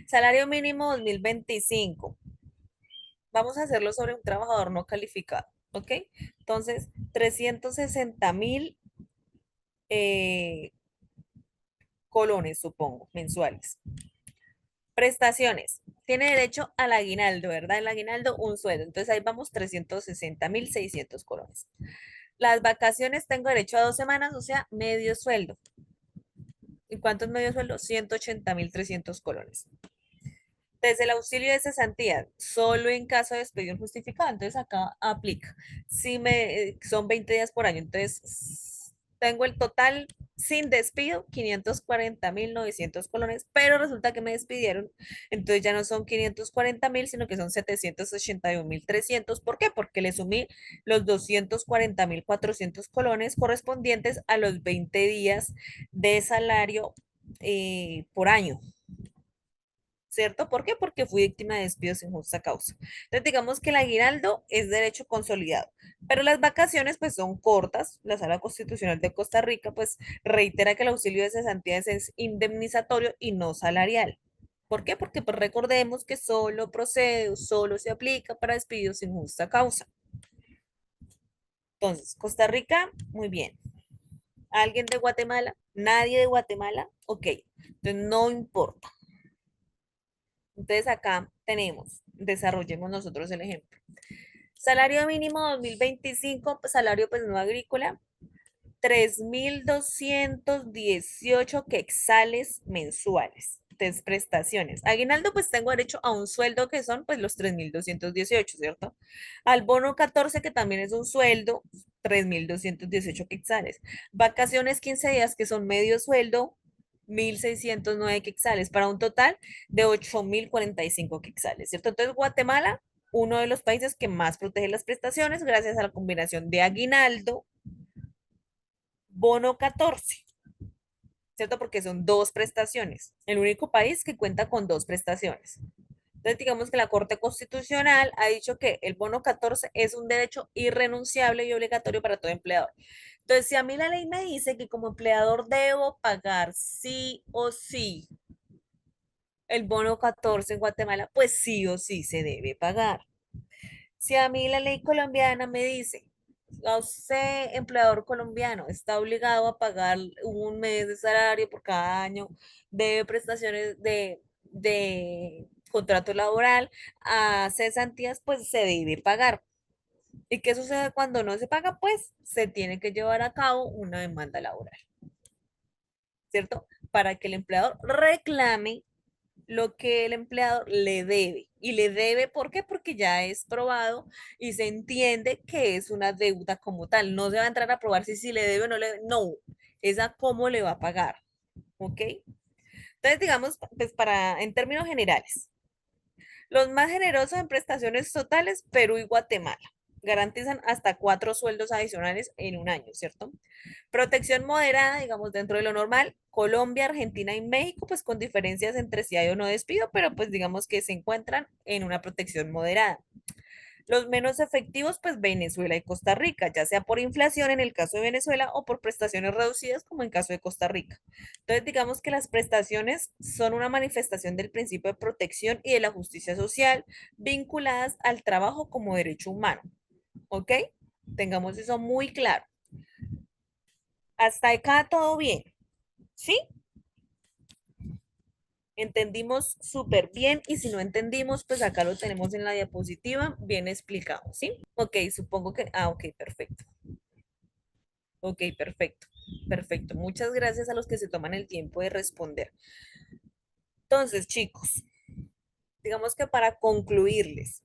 salario mínimo 2025. Vamos a hacerlo sobre un trabajador no calificado, ¿ok? Entonces, 360.000 eh, colones, supongo, mensuales. Prestaciones. Tiene derecho al aguinaldo, ¿verdad? El aguinaldo, un sueldo. Entonces ahí vamos, 360.600 colones. Las vacaciones tengo derecho a 2 semanas, o sea, medio sueldo. ¿Y cuánto es medio sueldo? 180.300 colones. Desde el auxilio de cesantía, solo en caso de despido injustificado, entonces acá aplica. Si son 20 días por año, entonces tengo el total sin despido, 540.900 colones, pero resulta que me despidieron, entonces ya no son 540.000, sino que son 781.300. ¿Por qué? Porque le sumí los 240.400 colones correspondientes a los 20 días de salario por año. ¿Cierto? ¿Por qué? Porque fui víctima de despidos sin justa causa. Entonces, digamos que el aguinaldo es derecho consolidado, pero las vacaciones pues son cortas. La Sala Constitucional de Costa Rica pues reitera que el auxilio de cesantías es indemnizatorio y no salarial. ¿Por qué? Porque pues recordemos que solo procede, solo se aplica para despidos sin justa causa. Entonces, Costa Rica, muy bien. ¿Alguien de Guatemala? ¿Nadie de Guatemala? Ok, entonces no importa. Entonces acá tenemos, desarrollemos nosotros el ejemplo. Salario mínimo 2025, salario pues no agrícola, 3.218 quetzales mensuales. Entonces, prestaciones. Aguinaldo, pues tengo derecho a un sueldo que son pues los 3.218, ¿cierto? Al bono 14, que también es un sueldo, 3.218 quetzales. Vacaciones 15 días, que son medio sueldo, 1.609 quetzales, para un total de 8.045 quetzales, ¿cierto? Entonces, Guatemala, uno de los países que más protege las prestaciones gracias a la combinación de aguinaldo, bono 14, ¿cierto? Porque son dos prestaciones. El único país que cuenta con dos prestaciones. Entonces, digamos que la Corte Constitucional ha dicho que el bono 14 es un derecho irrenunciable y obligatorio para todo empleador. Entonces, si a mí la ley me dice que como empleador debo pagar sí o sí el bono 14 en Guatemala, pues sí o sí se debe pagar. Si a mí la ley colombiana me dice, a usted, empleador colombiano, está obligado a pagar un mes de salario por cada año de prestaciones de contrato laboral a cesantías, pues se debe pagar. ¿Y qué sucede cuando no se paga? Pues se tiene que llevar a cabo una demanda laboral, ¿cierto? Para que el empleador reclame lo que el empleador le debe. Y le debe, ¿por qué? Porque ya es probado y se entiende que es una deuda como tal. No se va a entrar a probar si le debe o no le debe. No, es a cómo le va a pagar. ¿Ok? Entonces, digamos, pues en términos generales, los más generosos en prestaciones totales, Perú y Guatemala. garantizan hasta 4 sueldos adicionales en un año, ¿cierto? Protección moderada, digamos, dentro de lo normal, Colombia, Argentina y México, pues con diferencias entre si hay o no despido, pero pues digamos que se encuentran en una protección moderada. Los menos efectivos, pues Venezuela y Costa Rica, ya sea por inflación en el caso de Venezuela o por prestaciones reducidas como en caso de Costa Rica. Entonces, digamos que las prestaciones son una manifestación del principio de protección y de la justicia social vinculadas al trabajo como derecho humano. ¿Ok? Tengamos eso muy claro. Hasta acá todo bien. ¿Sí? Entendimos súper bien y si no entendimos, pues acá lo tenemos en la diapositiva bien explicado, ¿sí? Ok, supongo que, ok, perfecto. Ok, perfecto, perfecto. Muchas gracias a los que se toman el tiempo de responder. Entonces, chicos, digamos que para concluirles,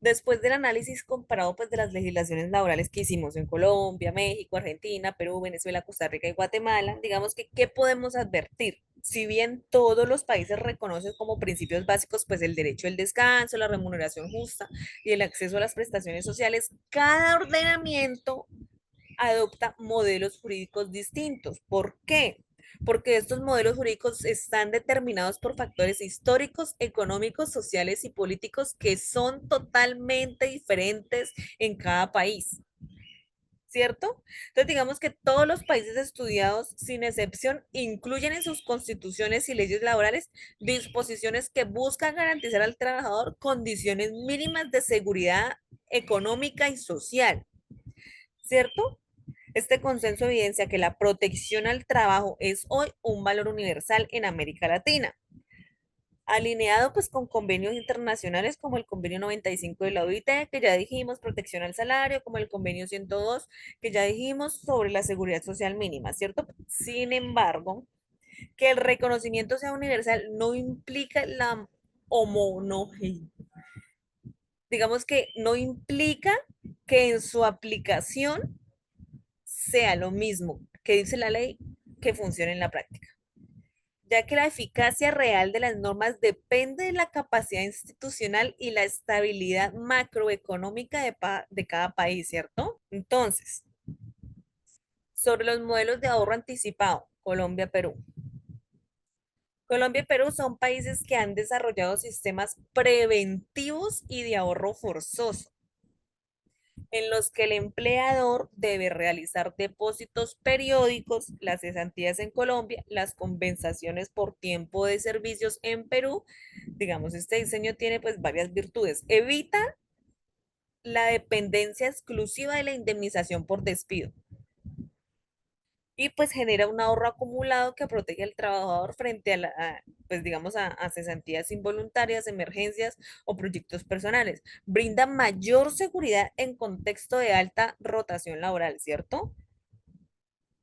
después del análisis comparado pues de las legislaciones laborales que hicimos en Colombia, México, Argentina, Perú, Venezuela, Costa Rica y Guatemala, digamos que ¿qué podemos advertir? Si bien todos los países reconocen como principios básicos pues el derecho al descanso, la remuneración justa y el acceso a las prestaciones sociales, cada ordenamiento adopta modelos jurídicos distintos. ¿Por qué? Porque estos modelos jurídicos están determinados por factores históricos, económicos, sociales y políticos que son totalmente diferentes en cada país. ¿Cierto? Entonces, digamos que todos los países estudiados, sin excepción, incluyen en sus constituciones y leyes laborales disposiciones que buscan garantizar al trabajador condiciones mínimas de seguridad económica y social. ¿Cierto? Este consenso evidencia que la protección al trabajo es hoy un valor universal en América Latina, alineado pues con convenios internacionales como el convenio 95 de la OIT, que ya dijimos, protección al salario, como el convenio 102, que ya dijimos sobre la seguridad social mínima, ¿cierto? Sin embargo, que el reconocimiento sea universal no implica la homogeneidad. Digamos que no implica que en su aplicación sea lo mismo que dice la ley que funcione en la práctica, ya que la eficacia real de las normas depende de la capacidad institucional y la estabilidad macroeconómica de cada país, ¿cierto? Entonces, sobre los modelos de ahorro anticipado, Colombia-Perú. Colombia y Perú son países que han desarrollado sistemas preventivos y de ahorro forzoso, en los que el empleador debe realizar depósitos periódicos, las cesantías en Colombia, las compensaciones por tiempo de servicios en Perú. Digamos, este diseño tiene pues varias virtudes. Evita la dependencia exclusiva de la indemnización por despido y pues genera un ahorro acumulado que protege al trabajador frente pues digamos, a cesantías involuntarias, emergencias o proyectos personales. Brinda mayor seguridad en contexto de alta rotación laboral, ¿cierto?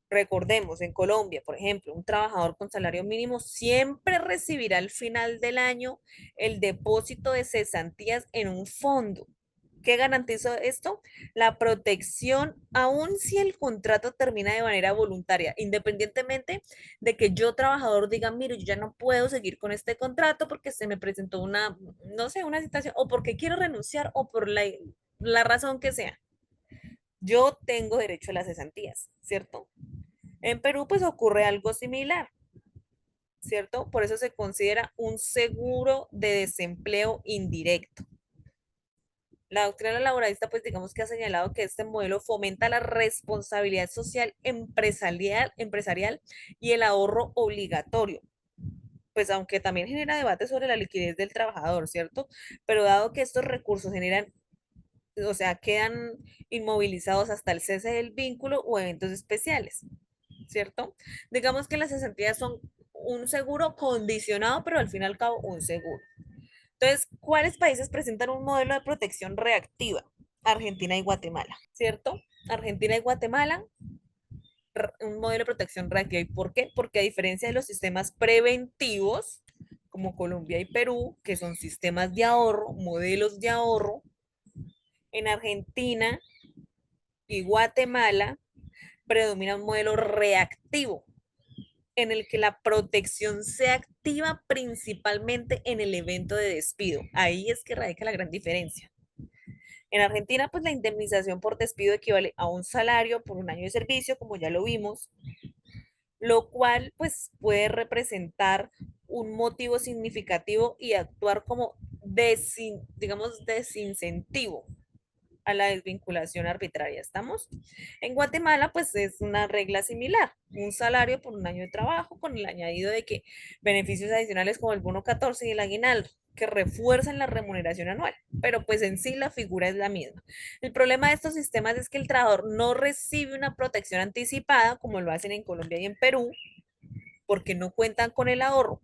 Recordemos, en Colombia, por ejemplo, un trabajador con salario mínimo siempre recibirá al final del año el depósito de cesantías en un fondo. ¿Qué garantiza esto? La protección, aun si el contrato termina de manera voluntaria, independientemente de que yo, trabajador, diga, mire, yo ya no puedo seguir con este contrato porque se me presentó una, no sé, una situación, o porque quiero renunciar, o por la razón que sea. Yo tengo derecho a las cesantías, ¿cierto? En Perú, pues ocurre algo similar, ¿cierto? Por eso se considera un seguro de desempleo indirecto. La doctrina laboralista, pues digamos que ha señalado que este modelo fomenta la responsabilidad social empresarial y el ahorro obligatorio. Pues aunque también genera debate sobre la liquidez del trabajador, ¿cierto? Pero dado que estos recursos generan, o sea, quedan inmovilizados hasta el cese del vínculo o eventos especiales, ¿cierto? Digamos que las cesantías son un seguro condicionado, pero al fin y al cabo un seguro. Entonces, ¿cuáles países presentan un modelo de protección reactiva? Argentina y Guatemala, ¿cierto? Argentina y Guatemala, un modelo de protección reactiva. ¿Y por qué? Porque a diferencia de los sistemas preventivos, como Colombia y Perú, que son sistemas de ahorro, modelos de ahorro, en Argentina y Guatemala predomina un modelo reactivo, en el que la protección se activa principalmente en el evento de despido. Ahí es que radica la gran diferencia. En Argentina, pues la indemnización por despido equivale a un salario por un año de servicio, como ya lo vimos, lo cual pues puede representar un motivo significativo y actuar como digamos, desincentivo a la desvinculación arbitraria. ¿Estamos? En Guatemala, pues es una regla similar, un salario por un año de trabajo con el añadido de que beneficios adicionales como el bono 14 y el aguinaldo que refuerzan la remuneración anual, pero pues en sí la figura es la misma. El problema de estos sistemas es que el trabajador no recibe una protección anticipada como lo hacen en Colombia y en Perú, porque no cuentan con el ahorro,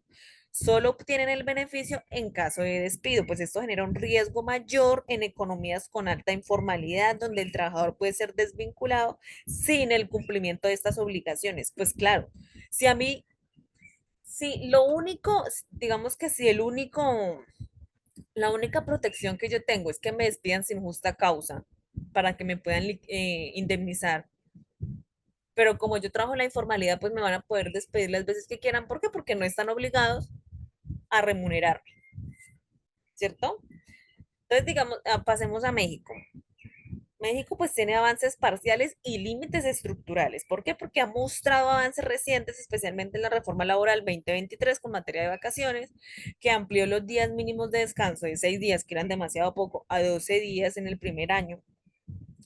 solo obtienen el beneficio en caso de despido, pues esto genera un riesgo mayor en economías con alta informalidad, donde el trabajador puede ser desvinculado sin el cumplimiento de estas obligaciones. Pues claro, si a mí, si lo único, digamos que si el único, la única protección que yo tengo es que me despidan sin justa causa para que me puedan indemnizar, pero como yo trabajo en la informalidad, pues me van a poder despedir las veces que quieran. ¿Por qué? Porque no están obligados a remunerar, ¿cierto? Entonces, digamos, pasemos a México. México pues tiene avances parciales y límites estructurales. ¿Por qué? Porque ha mostrado avances recientes, especialmente en la reforma laboral 2023 con materia de vacaciones, que amplió los días mínimos de descanso de 6 días, que eran demasiado poco, a 12 días en el primer año,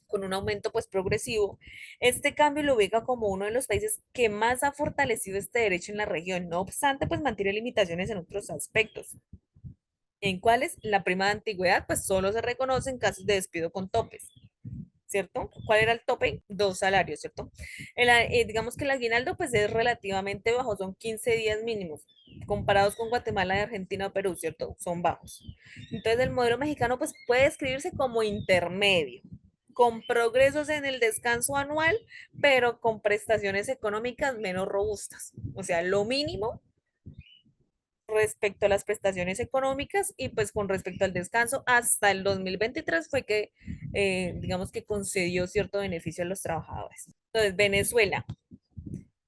con un aumento pues progresivo. Este cambio lo ubica como uno de los países que más ha fortalecido este derecho en la región. No obstante, pues mantiene limitaciones en otros aspectos, en cuales la prima de antigüedad pues solo se reconoce en casos de despido con topes, ¿cierto? ¿Cuál era el tope? 2 salarios, ¿cierto? Digamos que el aguinaldo pues es relativamente bajo, son 15 días mínimos, comparados con Guatemala, Argentina o Perú, ¿cierto? Son bajos. Entonces el modelo mexicano pues puede describirse como intermedio, con progresos en el descanso anual, pero con prestaciones económicas menos robustas. O sea, lo mínimo respecto a las prestaciones económicas y pues con respecto al descanso, hasta el 2023 fue que, digamos que concedió cierto beneficio a los trabajadores. Entonces, Venezuela.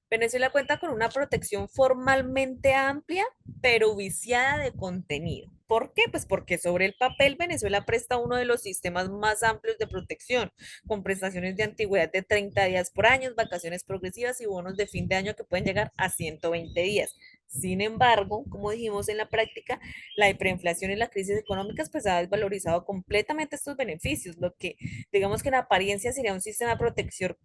Venezuela cuenta con una protección formalmente amplia, pero viciada de contenido. ¿Por qué? Pues porque sobre el papel Venezuela presta uno de los sistemas más amplios de protección, con prestaciones de antigüedad de 30 días por año, vacaciones progresivas y bonos de fin de año que pueden llegar a 120 días. Sin embargo, como dijimos en la práctica, la hiperinflación y la crisis económicas pues ha desvalorizado completamente estos beneficios, lo que digamos que en apariencia sería un sistema protector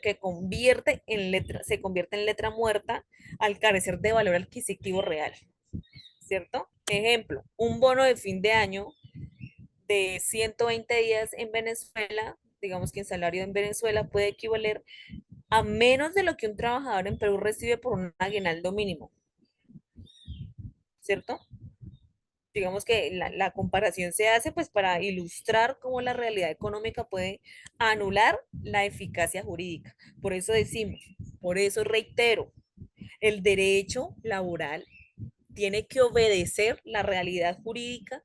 que se convierte en letra muerta al carecer de valor adquisitivo real, ¿cierto? Ejemplo, un bono de fin de año de 120 días en Venezuela, digamos que el salario en Venezuela puede equivaler a menos de lo que un trabajador en Perú recibe por un aguinaldo mínimo, ¿cierto? Digamos que la comparación se hace pues para ilustrar cómo la realidad económica puede anular la eficacia jurídica. Por eso decimos, por eso reitero, el derecho laboral tiene que obedecer la realidad jurídica,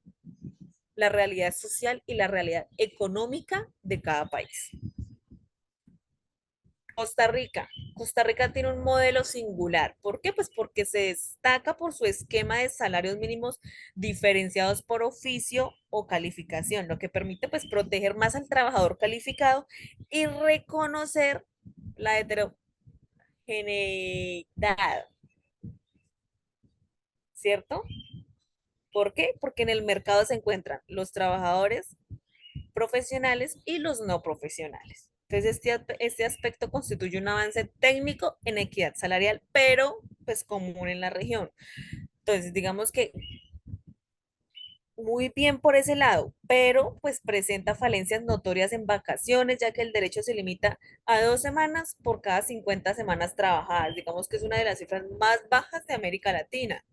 la realidad social y la realidad económica de cada país. Costa Rica. Costa Rica tiene un modelo singular. ¿Por qué? Pues porque se destaca por su esquema de salarios mínimos diferenciados por oficio o calificación, lo que permite pues proteger más al trabajador calificado y reconocer la heterogeneidad, ¿cierto? ¿Por qué? Porque en el mercado se encuentran los trabajadores profesionales y los no profesionales. Entonces, este aspecto constituye un avance técnico en equidad salarial, pero pues común en la región. Entonces, digamos que muy bien por ese lado, pero pues presenta falencias notorias en vacaciones, ya que el derecho se limita a 2 semanas por cada 50 semanas trabajadas. Digamos que es una de las cifras más bajas de América Latina.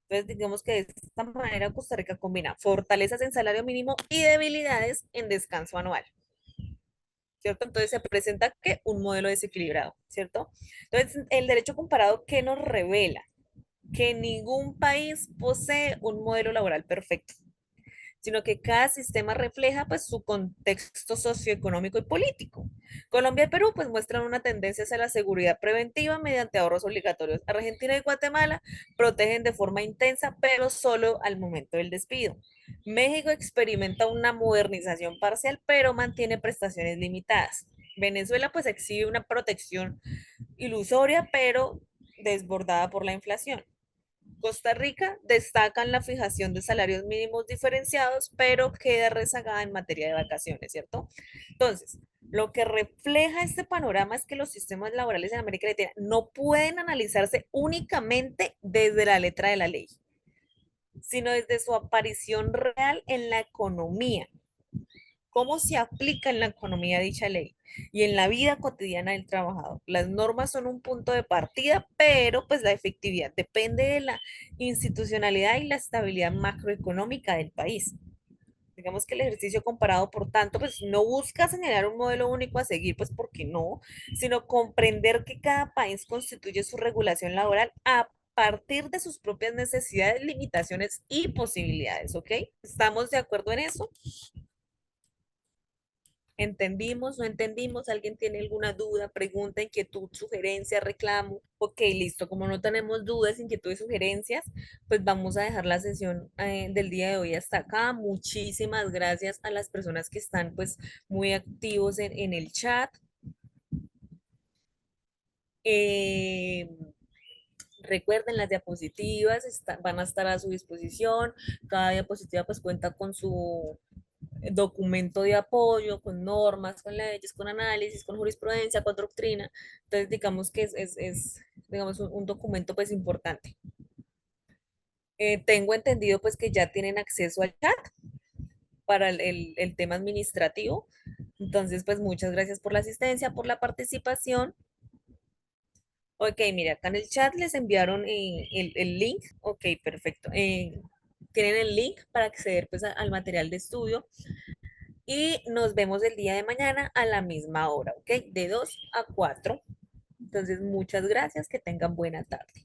Entonces, digamos que de esta manera Costa Rica combina fortalezas en salario mínimo y debilidades en descanso anual. ¿Cierto? Entonces se presenta que un modelo desequilibrado, ¿cierto? Entonces, el derecho comparado, ¿qué nos revela? Que ningún país posee un modelo laboral perfecto. sino que cada sistema refleja pues su contexto socioeconómico y político. Colombia y Perú pues muestran una tendencia hacia la seguridad preventiva mediante ahorros obligatorios. Argentina y Guatemala protegen de forma intensa, pero solo al momento del despido. México experimenta una modernización parcial, pero mantiene prestaciones limitadas. Venezuela pues exhibe una protección ilusoria, pero desbordada por la inflación. Costa Rica destaca en la fijación de salarios mínimos diferenciados, pero queda rezagada en materia de vacaciones, ¿cierto? Entonces, lo que refleja este panorama es que los sistemas laborales en América Latina no pueden analizarse únicamente desde la letra de la ley, sino desde su aparición real en la economía, cómo se aplica en la economía dicha ley y en la vida cotidiana del trabajador. Las normas son un punto de partida, pero pues la efectividad depende de la institucionalidad y la estabilidad macroeconómica del país. Digamos que el ejercicio comparado, por tanto, pues no busca señalar un modelo único a seguir, pues porque no, sino comprender que cada país constituye su regulación laboral a partir de sus propias necesidades, limitaciones y posibilidades, ¿ok? ¿Estamos de acuerdo en eso? ¿Entendimos? ¿No entendimos? ¿Alguien tiene alguna duda, pregunta, inquietud, sugerencia, reclamo? Ok, listo. Como no tenemos dudas, inquietudes, sugerencias, pues vamos a dejar la sesión del día de hoy hasta acá. Muchísimas gracias a las personas que están pues muy activos en el chat. Eh, Recuerden, las diapositivas van a estar a su disposición. Cada diapositiva pues cuenta con su documento de apoyo, con normas, con leyes, con análisis, con jurisprudencia, con doctrina. Entonces, digamos que digamos, un documento pues importante. Tengo entendido pues que ya tienen acceso al chat para el tema administrativo. Entonces, pues muchas gracias por la asistencia, por la participación. Ok, mira, acá en el chat les enviaron el link. Ok, perfecto. Tienen el link para acceder pues al material de estudio y nos vemos el día de mañana a la misma hora, ¿ok? De 2 a 4. Entonces, muchas gracias, que tengan buena tarde.